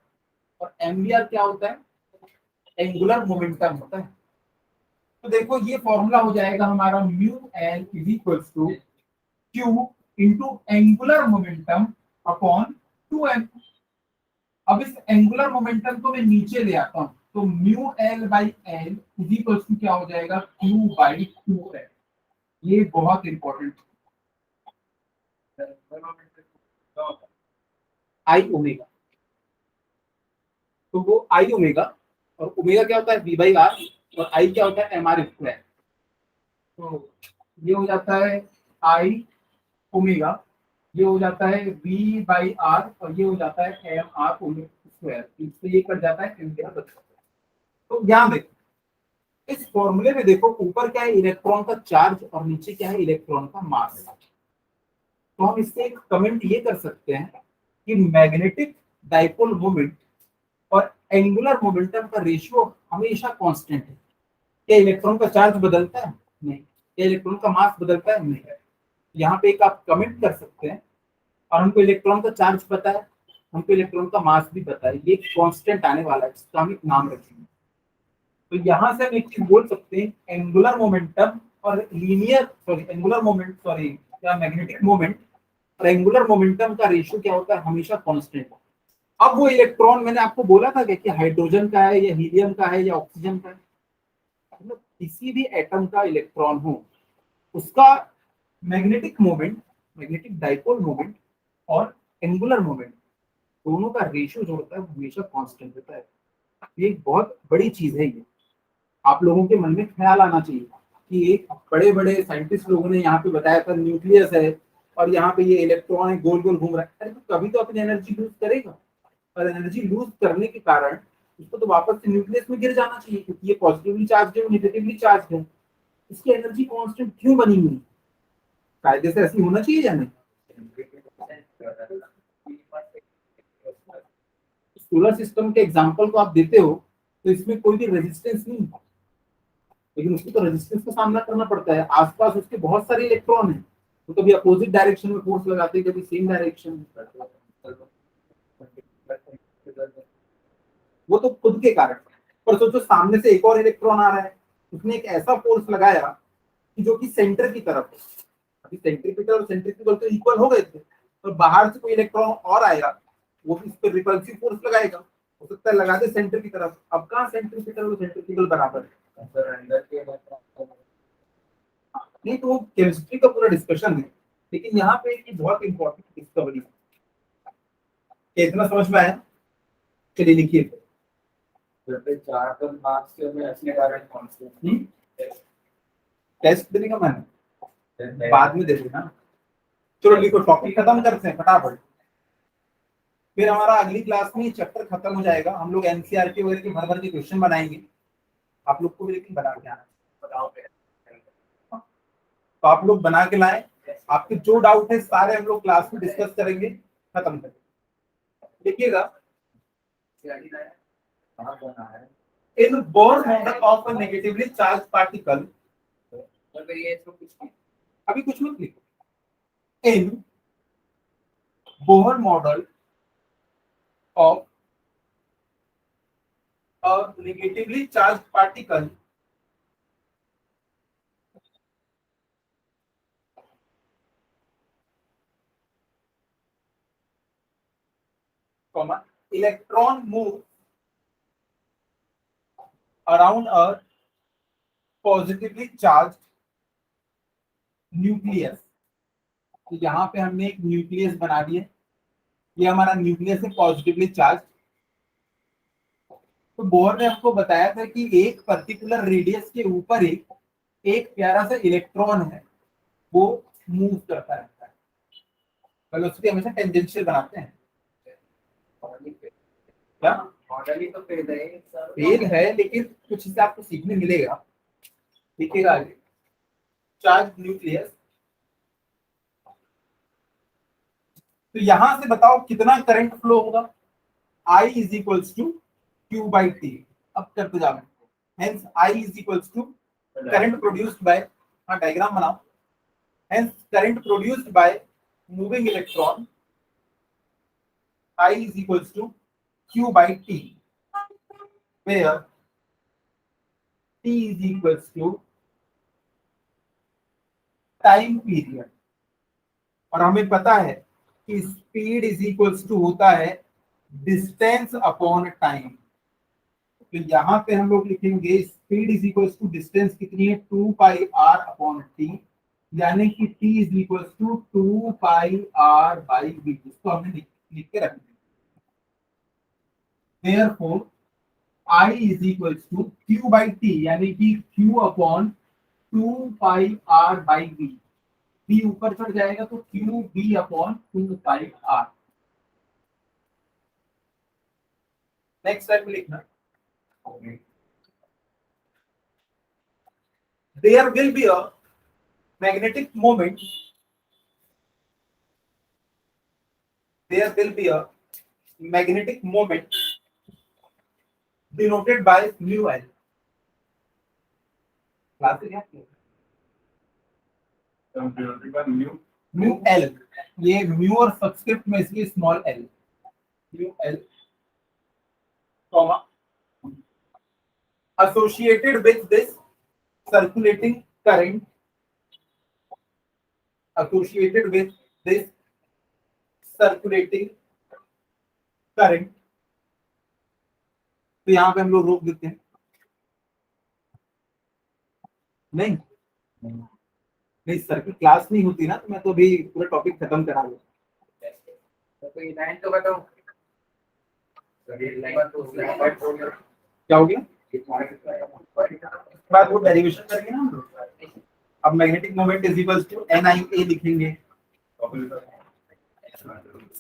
और एम वी आर क्या होता है, एंगुलर मोमेंटम होता है। तो देखो ये फॉर्मूला हो जाएगा हमारा, mu L is equals to Q into angular momentum upon 2m। अब इस एंगुलर मोमेंटम को मैं नीचे ले आता हूं, तो mu L by L is equals to क्या हो जाएगा, क्यू बाई 2m। ये बहुत इंपॉर्टेंट, आई ओमेगा। तो वो आई ओमेगा, और ओमेगा क्या होता है, वी बाई आर, और आई क्या होता है, एम आर स्क्वायर। तो ये हो जाता है आई ओमेगा, ये हो जाता है वी बाई आर, और ये हो जाता है एम आर ओमेगा स्क्वायर। इससे ये कट जाता है, एम आर बचता है। तो ध्यान देखो, इस फॉर्मूले में देखो ऊपर क्या है, इलेक्ट्रॉन का चार्ज, और नीचे क्या है, इलेक्ट्रॉन का मास। तो हम इससे एक कमेंट ये कर सकते हैं कि मैग्नेटिक डाइपोल मोमेंट और एंगुलर मोमेंटम का रेशियो हमेशा कांस्टेंट है। क्या इलेक्ट्रॉन का चार्ज बदलता है, नहीं। क्या इलेक्ट्रॉन का मास बदलता है, नहीं। यहाँ पे एक आप कमेंट कर सकते हैं, और हमको इलेक्ट्रॉन का चार्ज पता है, हमको इलेक्ट्रॉन का मास भी पता है, ये कांस्टेंट आने वाला है, इसका हम एक नाम रखेंगे। तो यहाँ से हम एक चीज बोल सकते हैं, एंगुलर मोमेंटम और linear sorry angular moment sorry क्या मैग्नेटिक मोमेंट और एंगुलर मोमेंटम का रेशियो क्या होता है, हमेशा कांस्टेंट। अब वो इलेक्ट्रॉन मैंने आपको बोला था कि हाइड्रोजन का है या हीलियम का है या ऑक्सीजन का है, मतलब किसी भी एटम का इलेक्ट्रॉन हो, उसका magnetic moment, magnetic dipole moment और एंगुलर मोमेंट दोनों का रेशियो जो होता है वो हमेशा कांस्टेंट होता है। ये एक बहुत बड़ी चीज है, ये आप लोगों के मन में ख्याल आना चाहिए कि एक बड़े बड़े साइंटिस्ट लोगों ने यहाँ पे बताया था न्यूक्लियस है, और यहाँ पे ये इलेक्ट्रॉन है गोल गोल घूम रहा है, अरे तो कभी तो अपनी एनर्जी लूज करेगा, और एनर्जी लूज करने के कारण उसको तो वापस से न्यूक्लियस में गिर जाना चाहिए, क्योंकि ये पॉजिटिवली चार्ज है, नेगेटिवली चार्ज है। इसकी एनर्जी कांस्टेंट क्यों बनी हुई? कायदे से ऐसी होना चाहिए या नहीं? सोलर सिस्टम के एग्जांपल को आप देते हो तो इसमें कोई भी रेजिस्टेंस नहीं है, लेकिन उसको तो रेजिस्टेंस का सामना करना पड़ता है। आसपास उसके बहुत सारे इलेक्ट्रॉन हैं, तो कभी अपोजिट डायरेक्शन में फोर्स लगाते हैं, कभी सेम डायरेक्शन में। वो तो खुद के कारण। पर सोचो सामने से एक और इलेक्ट्रॉन आ रहा है, उसने एक ऐसा फोर्स लगाया कि जो कि सेंटर की तरफ है। अभी सेंट्रीपिटल और सेंट्रीफ्यूगल तो इक्वल हो गए थे, तो बाहर से कोई इलेक्ट्रॉन और आएगा, वो भी इस पर रिपल्सिव फोर्स लगाएगा। हो सकता है लगा दे सेंटर की तरफ। अब कहाँ सेंट्रीपिटल और सेंट्रीफ्यूगल बराबर है? नहीं, तो वो केमिस्ट्री का पूरा डिस्कशन है, लेकिन यहाँ पे एक बहुत इंपॉर्टेंट डिस्कवरी है। इतना समझ में आया? चलिए लिखिए। टेस्ट देने का मैंने बाद में दे देना। चलो लिखो, टॉपिक खत्म करते हैं फटाफट, फिर हमारा अगली क्लास में चैप्टर खत्म हो जाएगा। हम लोग एनसीईआरटी वगैरह के भर भर के क्वेश्चन बनाएंगे, आप लोग को भी लेकिन बना के आना। तो आप लोग बना के लाएं, आपके जो डाउट है सारे हम लोग क्लास में डिस्कस करेंगे, खत्म करेंगे। देखिएगा, in Bohr model of a negatively charge particle, अभी कुछ मत लिखो, in Bohr model of a negatively charged particle comma electron moves around a positively charged nucleus। तो यहाँ पे हमने एक न्यूक्लियस बना दिया, ये हमारा न्यूक्लियस है पॉजिटिवली चार्ज। तो बोर ने हमको बताया था कि एक पर्टिकुलर रेडियस के ऊपर एक प्यारा सा इलेक्ट्रॉन है, वो मूव करता रहता है। वेलोसिटी हमेशा टेंजेंशियल बनाते हैं। क्या तो फेल है, लेकिन कुछ हिसाब आपको सीखने मिलेगा। देखिएगा आगे, चार्ज न्यूक्लियस। तो यहां से बताओ कितना करंट फ्लो होगा? I is equals to Q by T. अब करते जाओ, hence I is equals to current produced by, हाँ डायग्राम बनाओ, hence current produced by moving electron I is equals to Q by T, where T is equals to time period. और हमें पता है कि स्पीड इज इक्वल्स टू होता है distance upon time. तो यहाँ पे हम लोग लिखेंगे speed is equals to distance कितनी है, 2 पाई आर अपॉन टी, यानी कि T is equals to 2 pi R by V. इसको हमने लिख के रख दिया। Therefore I is equals to Q by T, यानी कि Q upon 2 pi R by V. V ऊपर चढ़ जाएगा तो Q B upon 2 pi R. Next step लिखना, there will be a magnetic moment, there will be a magnetic moment denoted by mu L। mu L, ये mu और subscript में इसलिए small l, mu L comma associated with this circulating current, associated with this circulating current। तो यहाँ पे हम लोग रोक देते हैं, नहीं नहीं सर की क्लास नहीं होती ना, तो मैं तो अभी पूरा टॉपिक खत्म करा लूँ। क्या हो गया बाद वो डेरिवेशन करेंगे ना हम लोग। अब magnetic moment is equals to NIA लिखेंगे।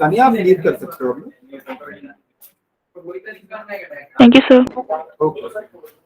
सनी आप लीड कर सकते हो। तो वही तरीका है। Thank you, sir. ओके